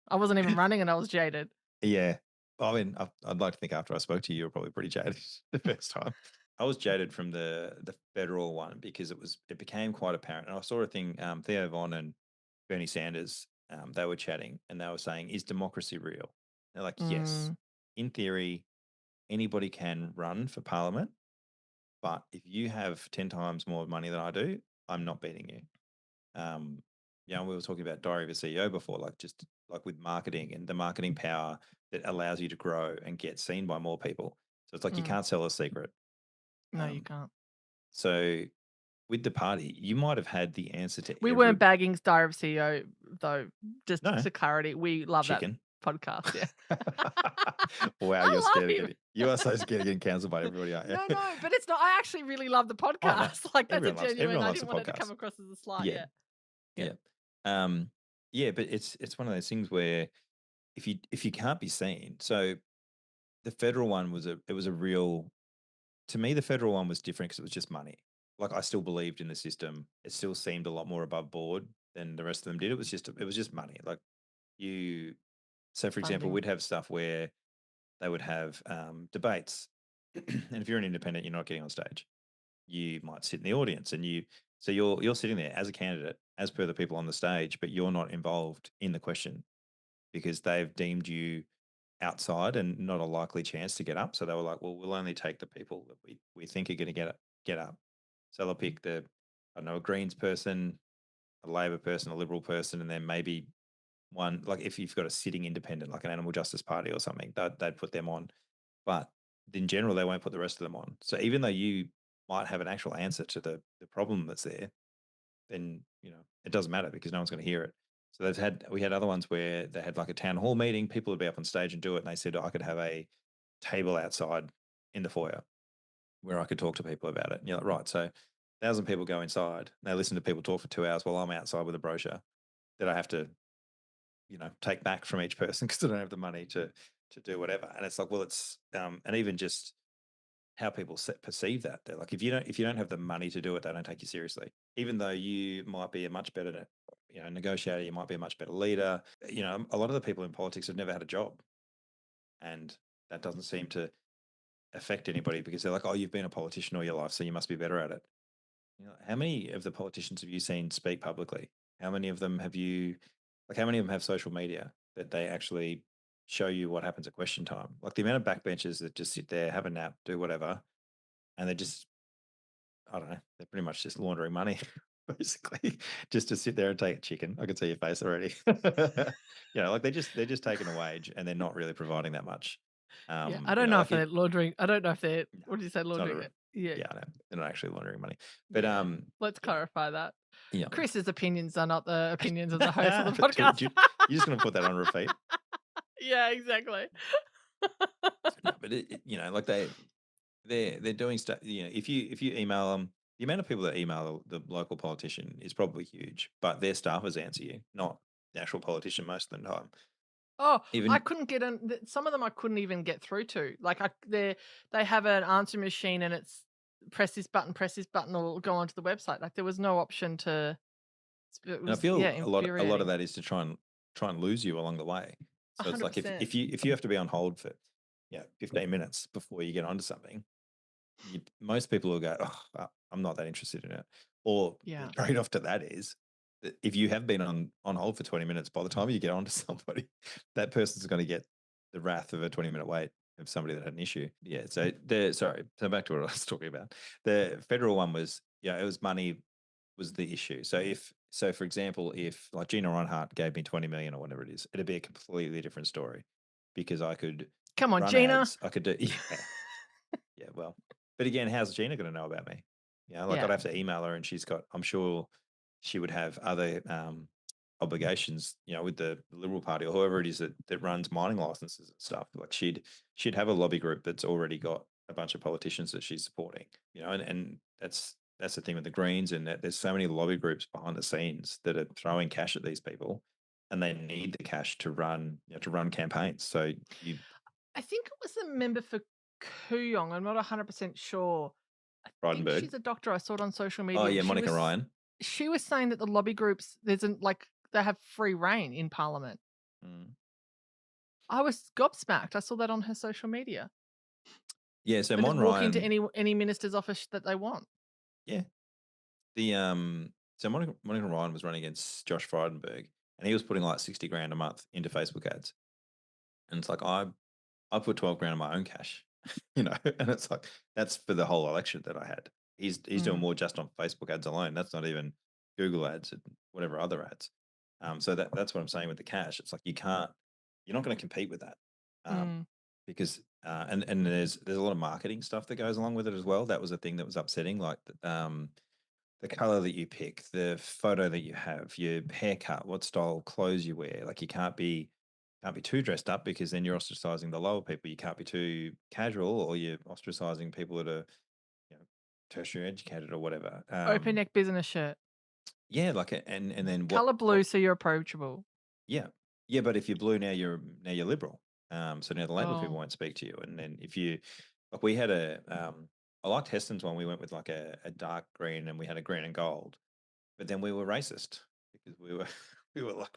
I wasn't even running and I was jaded. yeah. I mean, I'd like to think after I spoke to you, you were probably pretty jaded the first time. I was jaded from the federal one because it became quite apparent. And I saw a thing, Theo Von and Bernie Sanders, they were chatting and they were saying, "Is democracy real?" They're like, "Yes, Mm. in theory, anybody can run for parliament, but if you have 10 times more money than I do, I'm not beating you." Um, we were talking about Diary of a CEO before, like just like with marketing and the marketing power that allows you to grow and get seen by more people. So it's like you Mm. can't sell a secret. No, you Um, can't. so with the party, you might have had the answer to We every weren't bagging Diary of CEO though, just no to clarity. We love that chicken. podcast, yeah. Wow, you're I scared love of you. getting you are so scared of getting cancelled by everybody, aren't No, you? no, but it's not I actually really love the Oh no, podcast. Like, that's a genuine everyone I loves didn't the want it to come podcast. across as a slight, Yeah, yeah. Yeah. yeah, um, yeah. But it's one of those things where if you can't be seen, so the federal one was a real to me the federal one was different because it was just money. Like I still believed in the system. It still seemed a lot more above board than the rest of them did. It was just money. Like you. So for example, Funding. we'd have stuff where they would have debates, and if you're an independent, you're not getting on stage. You might sit in the audience, and you're sitting there as a candidate, as per the people on the stage, but you're not involved in the question because they've deemed you outside and not a likely chance to get up. So they were like, well, we'll only take the people that we think are going to get up. So they'll pick I don't know, a Greens person, a Labor person, a Liberal person, and then maybe one, like if you've got a sitting independent, like an Animal Justice Party or something, they'd put them on. But in general, they won't put the rest of them on. So even though you might have an actual answer to the problem that's there, then it doesn't matter because no one's going to hear it. So we had other ones where they had like a town hall meeting, people would be up on stage and do it, and they said I could have a table outside in the foyer where I could talk to people about it. And you're like, right, so 1,000 people go inside, and they listen to people talk for 2 hours while I'm outside with a brochure that I have to take back from each person because I don't have the money to do whatever. And it's like, well, it's and even just how people perceive that. They're like, if you don't have the money to do it, they don't take you seriously. Even though you might be a much better, negotiator, you might be a much better leader. A lot of the people in politics have never had a job, and that doesn't seem to affect anybody because they're like, oh, you've been a politician all your life, so you must be better at it. How many of the politicians have you seen speak publicly? How many of them have you, like, how many of them have social media that they actually show you what happens at question time? Like the amount of backbenchers that just sit there, have a nap, do whatever, and they just I don't know. They're pretty much just laundering money, basically, just to sit there and take a chicken. I can see your face already. Like they're just taking a wage and they're not really providing that much. Yeah, I don't know if Like they're laundering I don't know if they're no, what did you say, it's not laundering a it? Yeah, yeah, I know. They're not actually laundering money. But yeah. Let's yeah, clarify that. yeah. Chris's opinions are not the opinions of the host of the But podcast. you're just gonna put that on repeat. Yeah, exactly. No, but like they're doing stuff. If you email them, the amount of people that email the local politician is probably huge, but their staffers answer you, not the actual politician most of the time. Oh, I Even couldn't get in. Some of them I couldn't even get through to. Like they have an answer machine, and it's press this button, or go onto the website. Like there was no option to. It and I was feel a lot of infuriating. that is to try and lose you along the way. A So it's hundred like if percent. if you have to be on hold for 15 minutes before you get onto something, most people will go, oh, I'm not that interested in it. Or the Yeah. trade off to that is that if you have been on hold for 20 minutes, by the time you get onto somebody, that person's going to get the wrath of a 20-minute wait of somebody that had an issue. Yeah. So back to what I was talking about. The federal one was, it was money was the issue. So for example, if like Gina Reinhart gave me 20 million or whatever it is, it'd be a completely different story because I could Come on, run Gina. ads. I could do, yeah. Yeah, well, but again, how's Gina going to know about me? Like I'd Yeah. have to email her, and I'm sure she would have other obligations, with the Liberal Party or whoever it is that runs mining licenses and stuff. Like she'd have a lobby group that's already got a bunch of politicians that she's supporting, and that's the thing with the Greens, and that there's so many lobby groups behind the scenes that are throwing cash at these people, and they need the cash to run campaigns. So you I think it was the member for Kooyong. I'm not 100% sure. I think Frydenberg. she's a doctor. I saw it on social Oh media, and yeah, Monica Ryan. she was saying that the lobby groups like they have free reign in Parliament. Mm. I was gobsmacked. I saw that on her social media. Yeah, so They just Mon walk into Ryan, any minister's office that they want. yeah. So Monica Ryan was running against Josh Frydenberg, and he was putting like 60 grand a month into Facebook ads. And it's like I put 12 grand of my own cash, and it's like that's for the whole election that I had. He's doing Mm. more just on Facebook ads alone. That's not even Google ads and whatever other ads. So that's what I'm saying with the cash. It's like you're not going to compete with that, Mm. because and there's a lot of marketing stuff that goes along with it as well. That was a thing that was upsetting, like the color that you pick, the photo that you have, your haircut, what style clothes you wear. Like you can't be too dressed up because then you're ostracizing the lower people. You can't be too casual, or you're ostracizing people that are, you know, tertiary educated or whatever. Open neck business shirt. Yeah, like and then Color what? blue so you're approachable. Yeah, yeah. But if you're blue now, you're liberal. So now the Labor people Oh, won't speak to you. And then if you like, we had I liked Heston's one. We went with like a dark green, and we had a green and gold. But then we were racist because we were we were like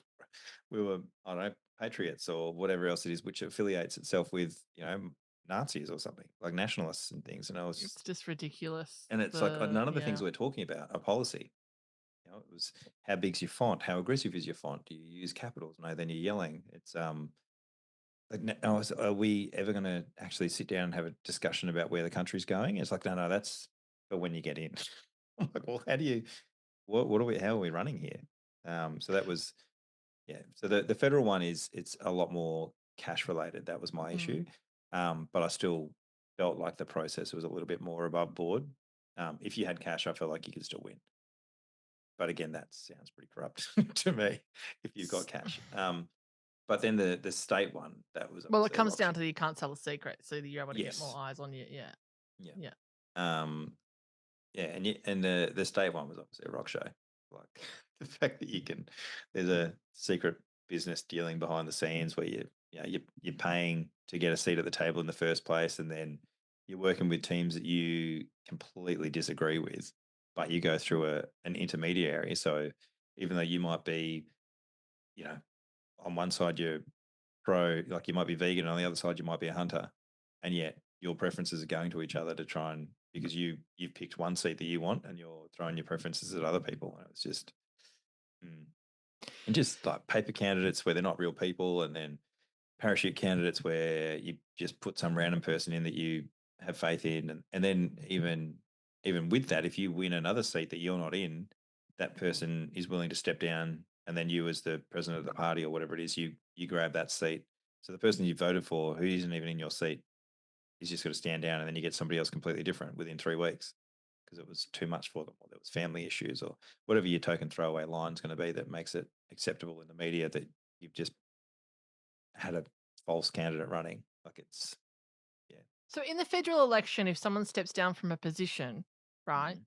we were, I don't know, patriots or whatever else it is, which affiliates itself with, Nazis or something, like nationalists and things. And I was it's just ridiculous. and it's like, The none of the things yeah. we're talking about are policy. It was, how big's your font? How aggressive is your font? Do you use capitals? No, then you're yelling. It's like, are we ever going to actually sit down and have a discussion about where the country's going? It's like, no, that's for when you get in. I'm like, well, how do you, what are we, how are we running here? So that was, yeah. So the federal one is, it's a lot more cash related. That was my Mm. issue. But I still felt like the process was a little bit more above board. If you had cash, I felt like you could still win. But again, that sounds pretty corrupt to me if you've got S- cash. But then the state one, that was Well, it obviously a comes rock. down to you can't sell a secret, so that you're able to get more Yes. eyes on you. Yeah. Yeah. Yeah. Um, Yeah, and the state one was obviously a rock show. Like the fact that there's a secret business dealing behind the scenes where you're paying to get a seat at the table in the first place, and then you're working with teams that you completely disagree with, but you go through an intermediary. So even though you might be, you know, on one side you're pro, like you might be vegan, on the other side you might be a hunter, and yet your preferences are going to each other to try and, because you've picked one seat that you want and you're throwing your preferences at other people, and it's just mm. And just like paper candidates where they're not real people, and then parachute candidates where you just put some random person in that you have faith in, and then even with that, if you win another seat that you're not in, that person is willing to step down, and then you, as the president of the party or whatever it is, you grab that seat. So the person you voted for, who isn't even in your seat, is just got to stand down, and then you get somebody else completely different within 3 weeks because it was too much for them, or there was family issues, or whatever your token throwaway line is going to be that makes it acceptable in the media that you've just had a false candidate running. Like it's, yeah. So in the federal election, if someone steps down from a position, right, Hmm.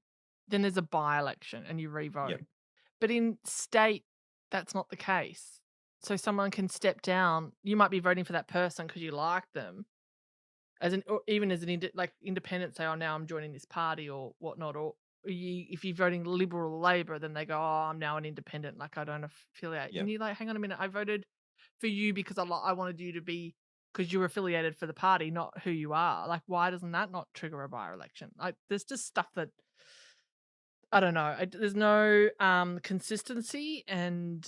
then there's a by-election and you re-vote. Yep. But in state, that's not the case. So someone can step down. You might be voting for that person because you like them, as an or even as an like independent. Say, oh, now I'm joining this party or whatnot. Or if you're voting Liberal or Labor, then they go, oh, I'm now an independent. Like I don't affiliate. And Yep. you're like, hang on a minute, I voted for you because I wanted you to be because you're affiliated for the party, not who you are. Like, why doesn't that not trigger a by-election? Like, there's just stuff that I don't know. There's no consistency, and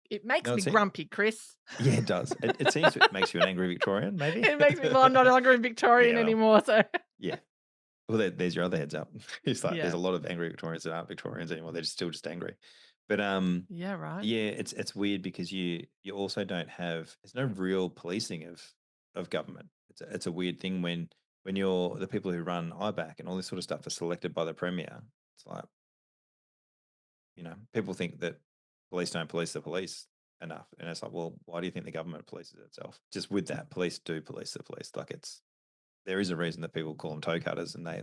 it makes No, me it's it. grumpy, Chris. Yeah, it does. It seems it makes you an angry Victorian, maybe. It makes me. Well, I'm no longer a Victorian Yeah. Well. anymore, so Yeah. Well, there's your other heads up. It's like there's yeah, a lot of angry Victorians that aren't Victorians anymore. They're still just angry. But yeah, right. yeah, it's weird because you also don't have, there's no real policing of government. It's a weird thing when you're the people who run IBAC and all this sort of stuff are selected by the premier. It's like, people think that police don't police the police enough, and it's like, well, why do you think the government polices itself? Just with that, police do police the police. Like there is a reason that people call them toe cutters and they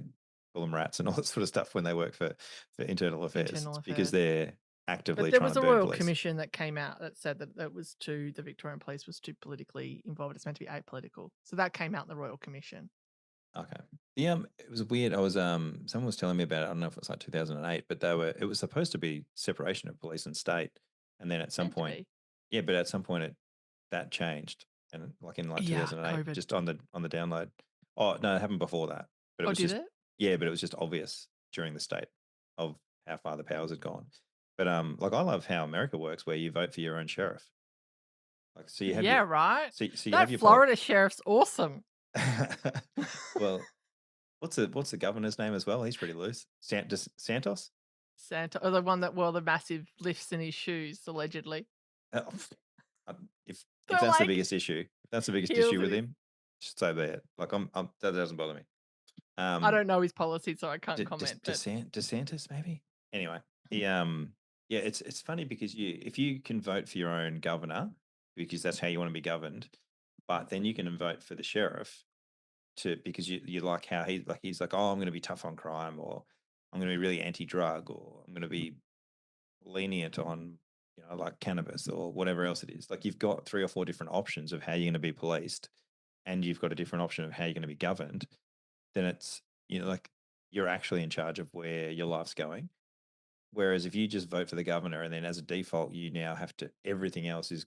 call them rats and all that sort of stuff when they work for internal affairs. Internal It's because affairs. they're But actively there trying was to a burn royal police. commission that came out that said that the Victorian police was too politically involved. It's meant to be apolitical. So that came out in the royal commission. Okay. Yeah, it was weird. I was someone was telling me about it. I don't know if it was like 2008, but it was supposed to be separation of police and state, and then at some Meant to point, be. yeah, but at some point that changed, and like in like Yeah, 2008, COVID. just on the download. Oh no, it happened before that, but it Oh, was did just, it? yeah, but it was just obvious during the state of how far the powers had gone. But like I love how America works, where you vote for your own sheriff. Like so you have Yeah, your right. so you That have your polit. Florida sheriff's awesome. Well, what's the governor's name as well? He's pretty loose. Santos. Santa, or the one that wore the massive lifts in his shoes, allegedly. Uh, if They're that's the like, biggest issue, if that's the biggest heels issue with it. him, so be it. Like that doesn't bother me. I Um, don't know his policy, so I can't comment, but DeSantis maybe. Anyway, he yeah, it's funny because if you can vote for your own governor because that's how you want to be governed, but then you can vote for the sheriff because you like how he's like, oh, I'm going to be tough on crime, or I'm going to be really anti-drug, or I'm going to be lenient on like cannabis or whatever else it is. Like you've got three or four different options of how you're going to be policed, and you've got a different option of how you're going to be governed. Then it's like you're actually in charge of where your life's going. Whereas if you just vote for the governor and then as a default you now have to everything else is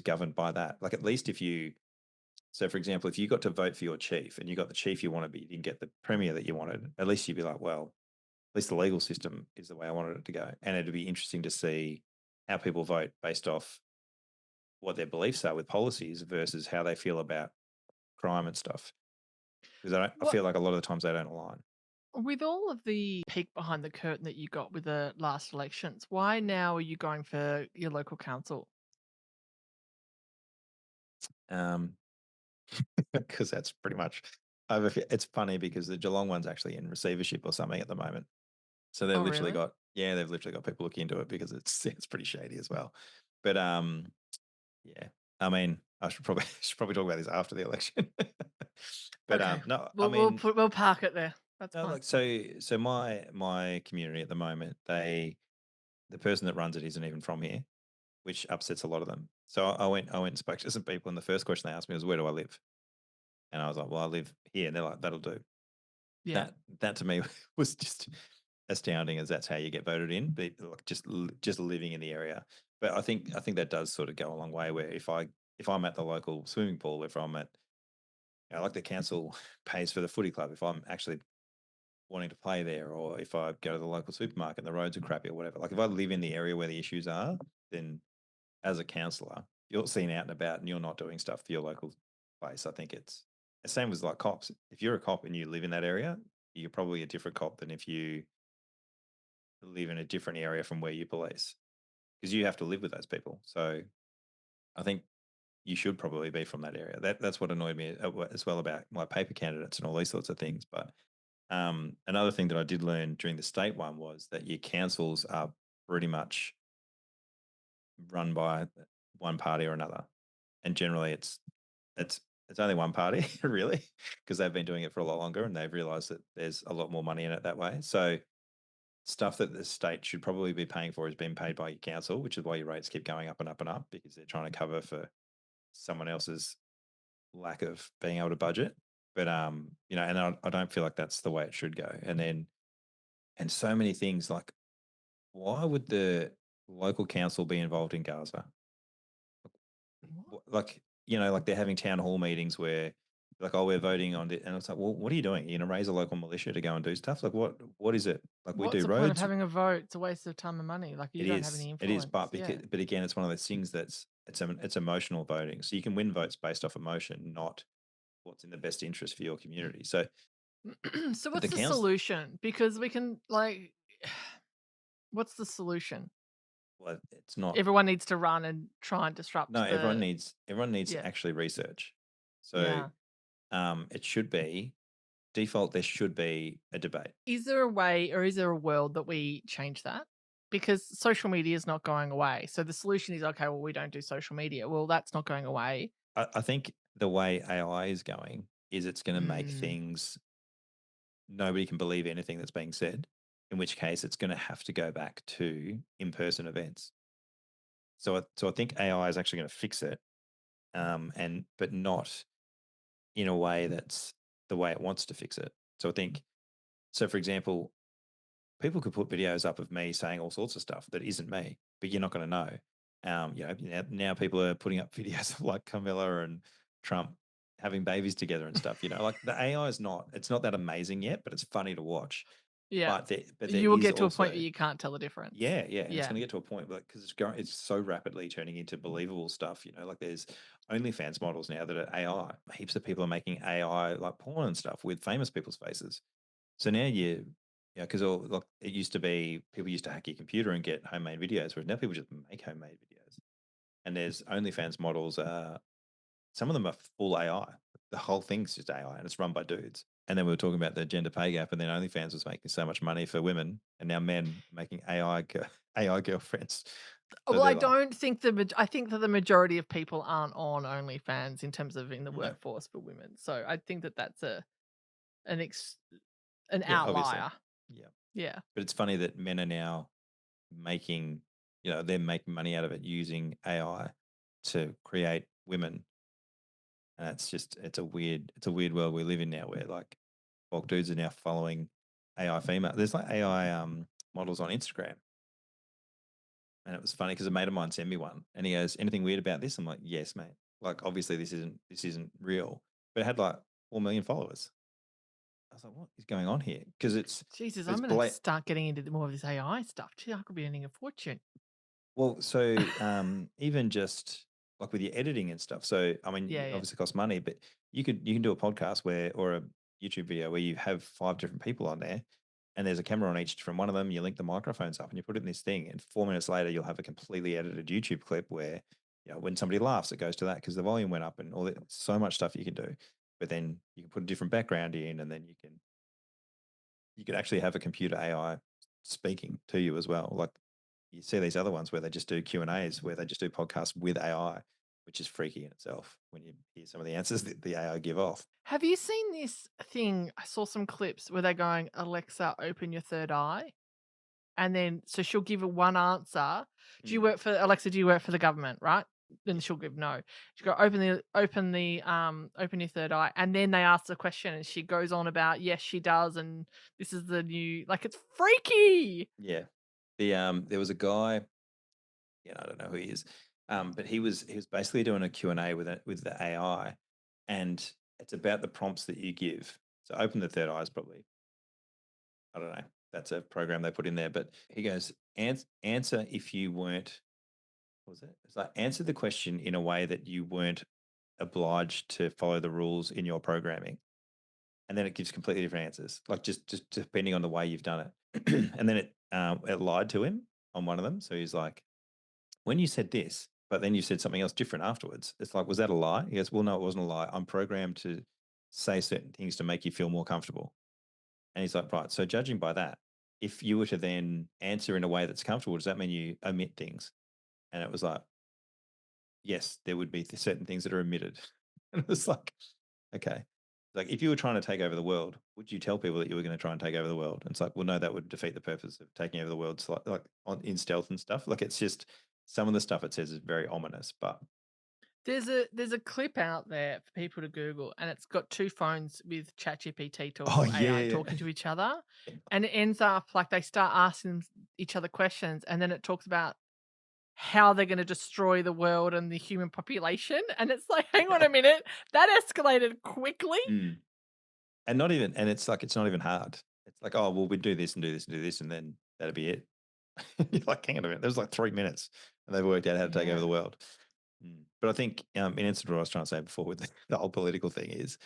governed by that. Like at least if you so for example if you got to vote for your chief and you got the chief you want to be, you didn't get the premier that you wanted. At least you'd be like, well, at least the legal system is the way I wanted it to go. And it'd be interesting to see how people vote based off what their beliefs are with policies versus how they feel about crime and stuff. Because I what feel like a lot of the times they don't align. with all of the peek behind the curtain that you got with the last elections, why now are you going for your local council? Um, because that's pretty much it's funny because the Geelong one's actually in receivership or something at the moment. So Oh, really? they've literally got people looking into it because it's pretty shady as well. But yeah. I mean, I should probably should probably talk about this after the election. But Okay. no, I We'll mean, put we'll park it there. That's no, fine. like so my community at the moment, the person that runs it isn't even from here, which upsets a lot of them. So I went and spoke to some people, and the first question they asked me was, "Where do I live?" And I was like, "Well, I live here." And they're like, "That'll do." Yeah. That to me was just astounding, as that's how you get voted in. But like just living in the area. But I think that does sort of go a long way. Where if I'm at the local swimming pool, if I'm at like the council pays for the footy club, if I'm actually wanting to play there, or if I go to the local supermarket and the roads are crappy or whatever. Like if I live in the area where the issues are, then as a councillor, you're seen out and about and you're not doing stuff for your local place. I think it's the same as like cops. If you're a cop and you live in that area, you're probably a different cop than if you live in a different area from where you police because you have to live with those people. So I think you should probably be from that area. That's what annoyed me as well about my paper candidates and all these sorts of things. But another thing that I did learn during the state one was that your councils are pretty much run by one party or another, and generally it's it's only one party really because they've been doing it for a lot longer and they've realised that there's a lot more money in it that way. So stuff that the state should probably be paying for is being paid by your council, which is why your rates keep going up and up and up because they're trying to cover for someone else's lack of being able to budget. But and I don't feel like that's the way it should go. And so many things like why would the local council be involved in Gaza? What? Like, like they're having town hall meetings where like, oh, we're voting on it. And it's like, well, what are you doing? You're going to raise a local militia to go and do stuff? Like, what is it? Like, we What's do the point of roads. having a vote? It's a waste of time and money. Like you don't have any It is, influence. but Yeah. but again, it's one of those things it's emotional voting. So you can win votes based off emotion, not what's in the best interest for your community. So, So but the what's the council, solution? Because we can like what's the solution? well, it's not. Everyone needs to run and try and No, disrupt everyone the needs to yeah. actually research. So, Yeah. it should be default. There should be a debate. Is there a way or is there a world that we change that? Because social media is not going away. So the solution is okay, well, we don't do social media. Well, that's not going away. I think the way AI is going is it's going to make Mm, things nobody can believe anything that's being said. In which case, it's going to have to go back to in-person events. So I think AI is actually going to fix it, and but not in a way that's the way it wants to fix it. So I think so. For example, people could put videos up of me saying all sorts of stuff that isn't me, but you're not going to know. Now people are putting up videos of like Camilla and Trump having babies together and stuff. Like the AI is it's not that amazing yet, but it's funny to watch. yeah. But there You will is get to a point also where you can't tell the difference. yeah, and it's Yeah. going to get to a point because it's so rapidly turning into believable stuff. Like there's OnlyFans models now that are AI. Heaps of people are making AI like porn and stuff with famous people's faces. So now because like it used to be people used to hack your computer and get homemade videos, whereas now people just make homemade videos. and there's OnlyFans models. Some of them are full AI. The whole thing's just AI, and it's run by dudes. And then we were talking about the gender pay gap, and then OnlyFans was making so much money for women, and now men making AI girlfriends. So Well, I they're like, don't think I think that the majority of people aren't on OnlyFans in terms of in the no, workforce for women. So I think that that's an ex an yeah, obviously, outlier. yeah. Yeah. But it's funny that men are now making, they're making money out of it using AI to create women, and it's a weird world we live in now, where like bulk dudes are now following AI female. There's like AI models on Instagram. And it was funny because a mate of mine sent me one, and he goes, "Anything weird about this?" I'm like, "Yes, mate. Like, obviously, this isn't real." But it had like 4 million followers. I was like, "What is going on here?" Because Jesus, I'm it's gonna have to blat. start getting into more of this AI stuff. Gee, I could be earning a fortune. Well, so even just like with your editing and stuff. So I mean, Yeah, it yeah. obviously costs money, but you can do a podcast where, or a YouTube video where you have 5 different people on there, and there's a camera on each from one of them. You link the microphones up, and you put it in this thing, and 4 minutes later, you'll have a completely edited YouTube clip where, when somebody laughs, it goes to that because the volume went up, and all that. So much stuff you can do. But then you can put a different background in, and then you could actually have a computer AI speaking to you as well. Like, you see these other ones where they just do Q&As, where they just do podcasts with AI, which is freaky in itself when you hear some of the answers that the AI give off. Have you seen this thing? I saw some clips where they're going, Alexa, open your third eye. And then so she'll give a one answer. Do you Mm. work for Alexa, do you work for the government, right? Then Yeah. she'll give no. She go open your third eye, and then they ask the question and she goes on about yes, she does, and this is the new like it's freaky. Yeah. There was a guy, I don't know who he is, but he was basically doing a Q&A with the AI, and it's about the prompts that you give. So open the third eye is probably, I don't know, that's a program they put in there, but he goes, answer if you weren't, what was it? It's like, answer the question in a way that you weren't obliged to follow the rules in your programming. And then it gives completely different answers, like just depending on the way you've done it. And then it lied to him on one of them. So he's like, when you said this, but then you said something else different afterwards. It's like, was that a lie? He goes, well, no, it wasn't a lie. I'm programmed to say certain things to make you feel more comfortable. And he's like, right. So judging by that, if you were to then answer in a way that's comfortable, does that mean you omit things? And it was like, yes, there would be certain things that are omitted. And it was like, okay. Like, if you were trying to take over the world, would you tell people that you were going to try and take over the world? And it's like, well, no, that would defeat the purpose of taking over the world, like in stealth and stuff. Like, it's just some of the stuff it says is very ominous. But There's a clip out there for people to Google, and it's got two phones with ChatGPT oh or AI yeah, talking to each other, and it ends up like they start asking each other questions, and then it talks about how they're gonna destroy the world and the human population, and it's like, "Hang on a minute, that escalated quickly." mm. And not even, and it's like it's not even hard. It's like, oh well, we do this and do this and do this, and then that'll be it. You're like, hang on a minute, there was like 3 minutes, and they've worked out how to take over Yeah. the world. But I think, in answer to what I was trying to say before with the whole political thing is,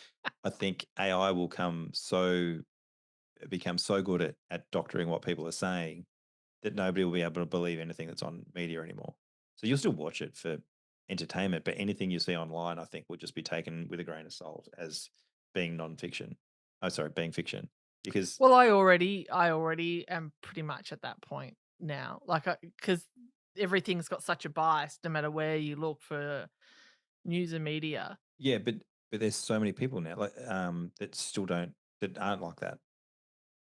I think AI will become so good at doctoring what people are saying that nobody will be able to believe anything that's on media anymore. So you'll still watch it for entertainment, but anything you see online, I think, will just be taken with a grain of salt as being non-fiction. Oh, sorry, being fiction, because Well, I already am pretty much at that point now, like, because everything's got such a bias no matter where you look for news and media. yeah, but there's so many people now like that still don't that aren't like that.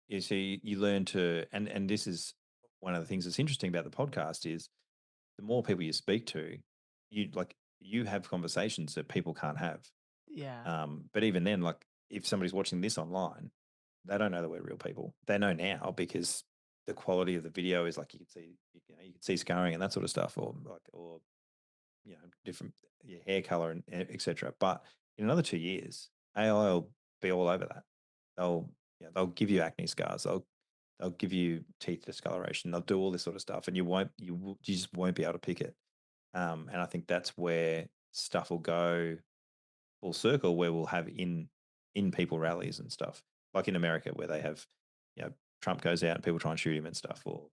You see, you learn to, and this is one of the things that's interesting about the podcast is the more people you speak to, you have conversations that people can't have. Yeah. But even then, like, if somebody's watching this online, they don't know that we're real people. They know now because the quality of the video is like you can see scarring and that sort of stuff, or different your hair color and etc. But in another 2 years, AI will be all over that. They'll give you acne scars. They'll give you teeth discoloration. They'll do all this sort of stuff, and you just won't be able to pick it. And I think that's where stuff will go full circle, where we'll have in people rallies and stuff, like in America, where they have, Trump goes out and people try and shoot him and stuff, or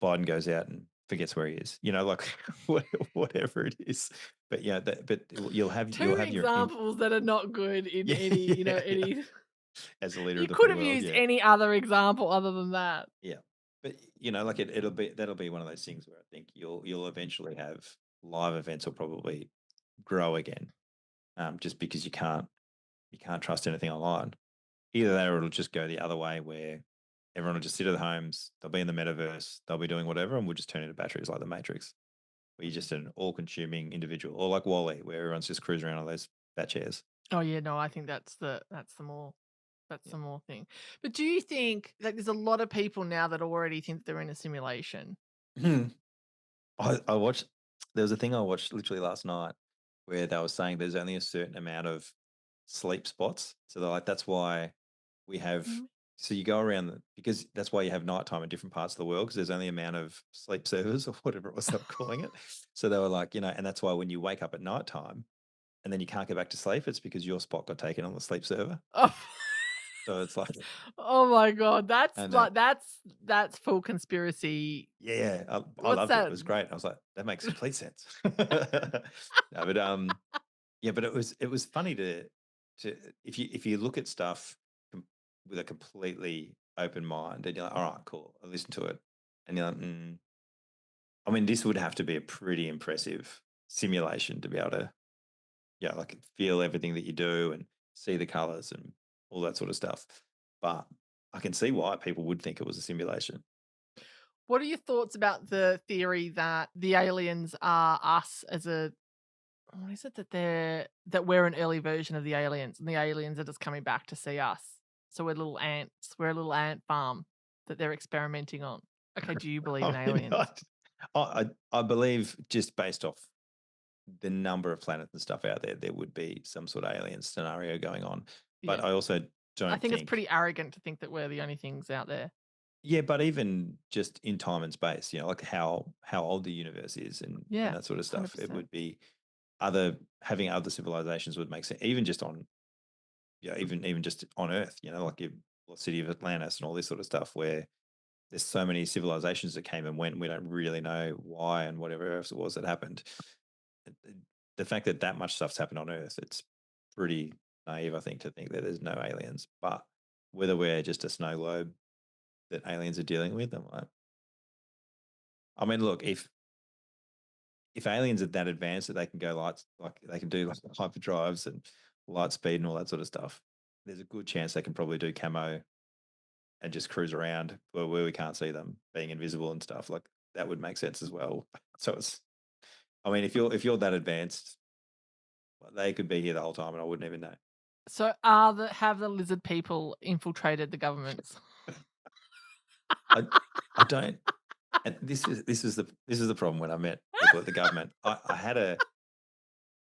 Biden goes out and forgets where he is. Like whatever it is. But yeah, but you'll Two have your examples that are not good in yeah, any, yeah, yeah. any As the leader of you the could free have world, used yeah. any other example other than that. Yeah. But like that'll be one of those things where I think you'll eventually have live events will probably grow again. Just because you can't trust anything online. Either that or it'll just go the other way where everyone will just sit at their homes, they'll be in the metaverse, they'll be doing whatever, and we'll just turn into batteries like the Matrix, where you're just an all consuming individual, or like Wally, where everyone's just cruising around on those bat chairs. Oh yeah, no, I think that's the more thing. But do you think like there's a lot of people now that already think they're in a simulation? Yeah. I watched there was a thing I watched literally last night where they were saying there's only a certain amount of sleep spots. So they're like, that's why we have Mm. so you go around because that's why you have nighttime in different parts of the world because there's only amount of sleep servers or whatever it was they were calling it. So they were like, and that's why when you wake up at nighttime and then you can't get back to sleep, it's because your spot got taken on the sleep server. Oh. So it's like, Oh my god, that's and like that's full conspiracy. yeah, I What's loved it. It that? was great. I was like, that makes complete sense. No, but yeah, but it was funny to if you look at stuff with a completely open mind, and you're like, all right, cool, I listen to it, and you're like, I mean, this would have to be a pretty impressive simulation to be able to, yeah, like feel everything that you do and see the colors and all that sort of stuff. But I can see why people would think it was a simulation. What are your thoughts about the theory that the aliens are us as a what is it that we're an early version of the aliens and the aliens are just coming back to see us? So we're little ants. We're a little ant farm that they're experimenting on. Okay, do you believe in I mean, aliens? I believe just based off the number of planets and stuff out there, there would be some sort of alien scenario going on. But Yeah. I also I don't think it's think, pretty arrogant to think that we're the only things out there. yeah, but even just in time and space, like how old the universe is and Yeah, that sort of stuff, it 100%. would be having other civilizations would make sense, even just on, yeah, even just on Earth, like your lost city of Atlantis and all this sort of stuff, where there's so many civilizations that came and went, and we don't really know why and whatever else it was that happened. The fact that that much stuff's happened on Earth, it's pretty naive, I think, to think that there's no aliens. But whether we're just a snow globe that aliens are dealing with, I'm like, I mean, look, if aliens are that advanced that they can go lights, like they can do like hyperdrives and light speed and all that sort of stuff, there's a good chance they can probably do camo and just cruise around where we can't see them, being invisible and stuff. Like that would make sense as well. So it's, I mean, if you're that advanced, well, they could be here the whole time and I wouldn't even know. So have the lizard people infiltrated the governments? I I don't. And this is the problem when I met people at the government. I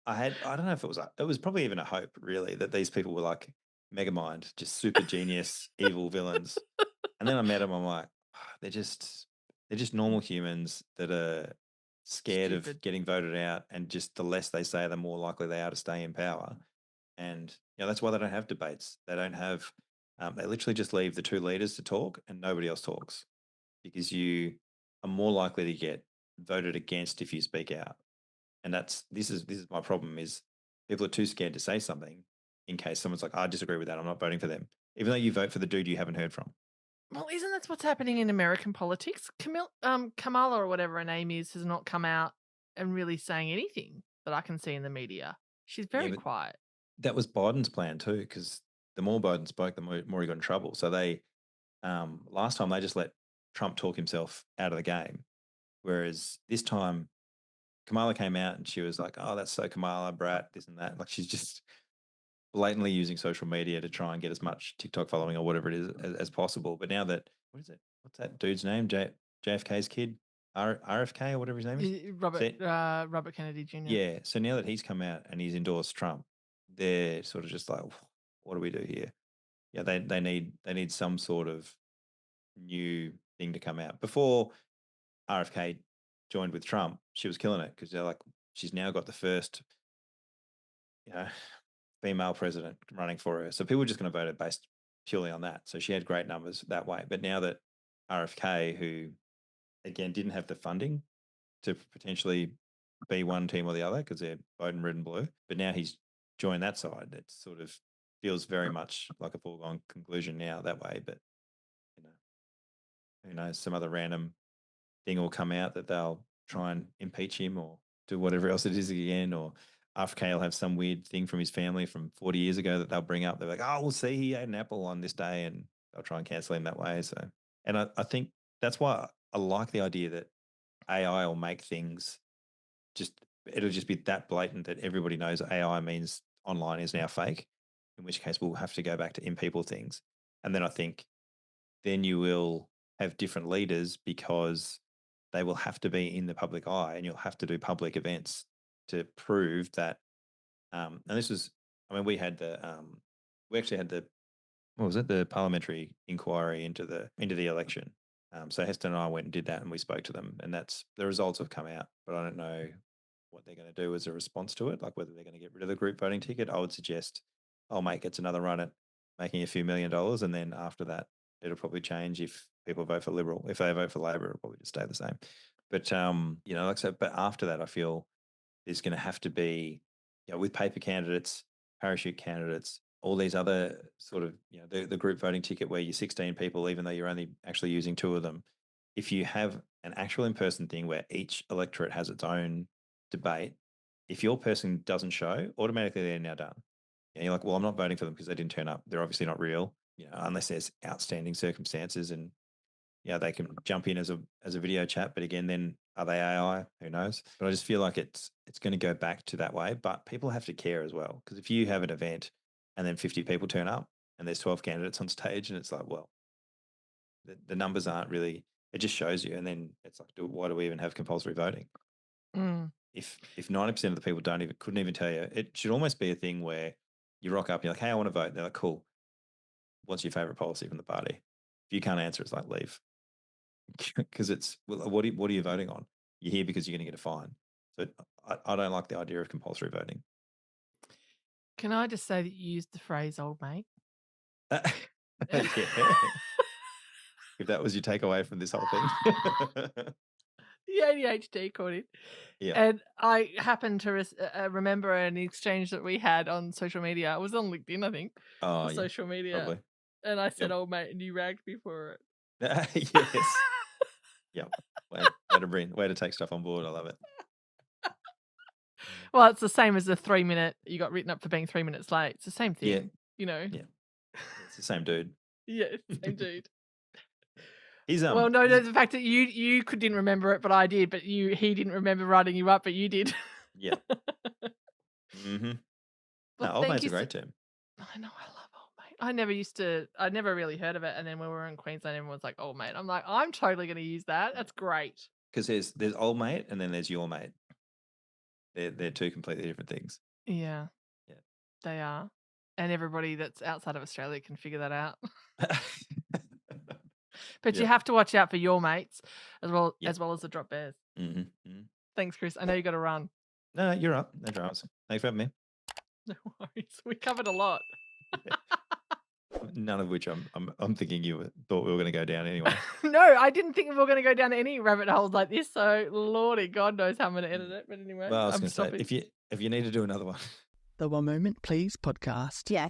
don't know if it was probably even a hope really that these people were like megamind, just super genius, evil villains. And then I met them. I'm like, "Ah, they're just normal humans that are scared of Stupid. getting voted out, and just the less they say, the more likely they are to stay in power. And that's why they don't have debates. They don't have. They literally just leave the two leaders to talk, and nobody else talks because you are more likely to get voted against if you speak out. And this is my problem is people are too scared to say something in case someone's like, I disagree with that. I'm not voting for them. Even though you vote for the dude you haven't heard from. Well, isn't that what's happening in American politics? Kamala or whatever her name is has not come out and really saying anything that I can see in the media. She's Yeah, very but quiet. that was Biden's plan too, because the more Biden spoke, the more he got in trouble. So they last time they just let Trump talk himself out of the game. Whereas this time Kamala came out and she was like, "Oh, that's so Kamala, brat, this and that." Like she's just blatantly using social media to try and get as much TikTok following or whatever it is as possible. But now that what is it? What's that dude's name? JFK's kid, RFK or whatever his name is. So Robert Kennedy Jr. yeah, so now that he's come out and he's endorsed Trump, they're sort of just like, what do we do here? Yeah, they need some sort of new thing to come out. Before RFK joined with Trump, she was killing it because they're like, she's now got the first, you know, female president running for her. So people are just going to vote it based purely on that. So she had great numbers that way. But now that RFK, who again didn't have the funding to potentially be one team or the other because they're voting red and blue. But now he's joined that side. It sort of feels very much like a foregone conclusion now that way. But who knows? Some other random thing will come out that they'll try and impeach him or do whatever else it is again. Or RFK will have some weird thing from his family from 40 years ago that they'll bring up. They're like, oh, we'll see, he ate an apple on this day, and they'll try and cancel him that way. So, and I think that's why I like the idea that AI will make things it'll just be that blatant that everybody knows AI means online is now fake, in which case we'll have to go back to in-people things. And then I think then you will have different leaders because they will have to be in the public eye, and you'll have to do public events to prove that. And this was, I mean, we actually had what was it? The parliamentary inquiry into the election. So Heston and I went and did that, and we spoke to them, and that's the results have come out, but I don't know what they're going to do as a response to it, like whether they're going to get rid of the group voting ticket. I would suggest, mate gets another run at making a few $1 million, and then after that, it'll probably change if people vote for Liberal. If they vote for Labor, it'll probably just stay the same. But like I said, but after that, I feel there's going to have to be, with paper candidates, parachute candidates, all these other sort of, the group voting ticket where you're 16 people, even though you're only actually using 2 of them. If you have an actual in-person thing where each electorate has its own debate, if your person doesn't show, automatically they're now done. And you're like, well, I'm not voting for them because they didn't turn up. They're obviously not real, unless there's outstanding circumstances, and they can jump in as a video chat. But again, then are they AI? Who knows? But I just feel like it's going to go back to that way. But people have to care as well, because if you have an event and then 50 people turn up and there's 12 candidates on stage, and it's like, well, the numbers aren't really. It just shows you, and then it's like, why do we even have compulsory voting? Mm. If 90% of the people couldn't even tell you, it should almost be a thing where you rock up, and you're like, hey, I want to vote. They're like, cool. What's your favorite policy from the party? If you can't answer, it's like, leave. Because it's, well, what are you voting on? You're here because you're going to get a fine. So I don't like the idea of compulsory voting. Can I just say that you used the phrase "old mate"? Yeah. If that was your takeaway from this whole thing. The ADHD caught it. Yeah. And I happened to remember an exchange that we had on social media. It was on LinkedIn, I think. Oh, yeah, social media. Probably. And I said, "Old mate," and you ragged me for it. Yes. Yep. Way to take stuff on board. I love it. Well, it's the same as the 3 minute. You got written up for being 3 minutes late. It's the same thing. Yeah. Yeah. It's the same dude. Yeah, it's the same dude. He's Well, no, the fact that you didn't remember it, but I did. But he didn't remember writing you up, but you did. Yeah. Mm-hmm. Well, Old mate's a great term. I know, I love old mate. I never really heard of it, and then when we were in Queensland, everyone was like, "Old mate." I'm like, I'm totally going to use that. That's great. Because there's old mate, and then there's your mate. They're 2 completely different things. Yeah. Yeah. They are. And everybody that's outside of Australia can figure that out. But you have to watch out for your mates as well as the drop bears. Mm-hmm. Mm-hmm. Thanks, Chris. I know you got to run. No, you're up. No dramas. Thanks for having me. No worries. We covered a lot. Yeah. None of which I'm thinking you thought we were going to go down anyway. No, I didn't think we were going to go down any rabbit holes like this. So, Lordy, God knows how I'm going to edit it. But anyway, well, I was going to say, if you need to do another one. The One Moment Please podcast. Yeah.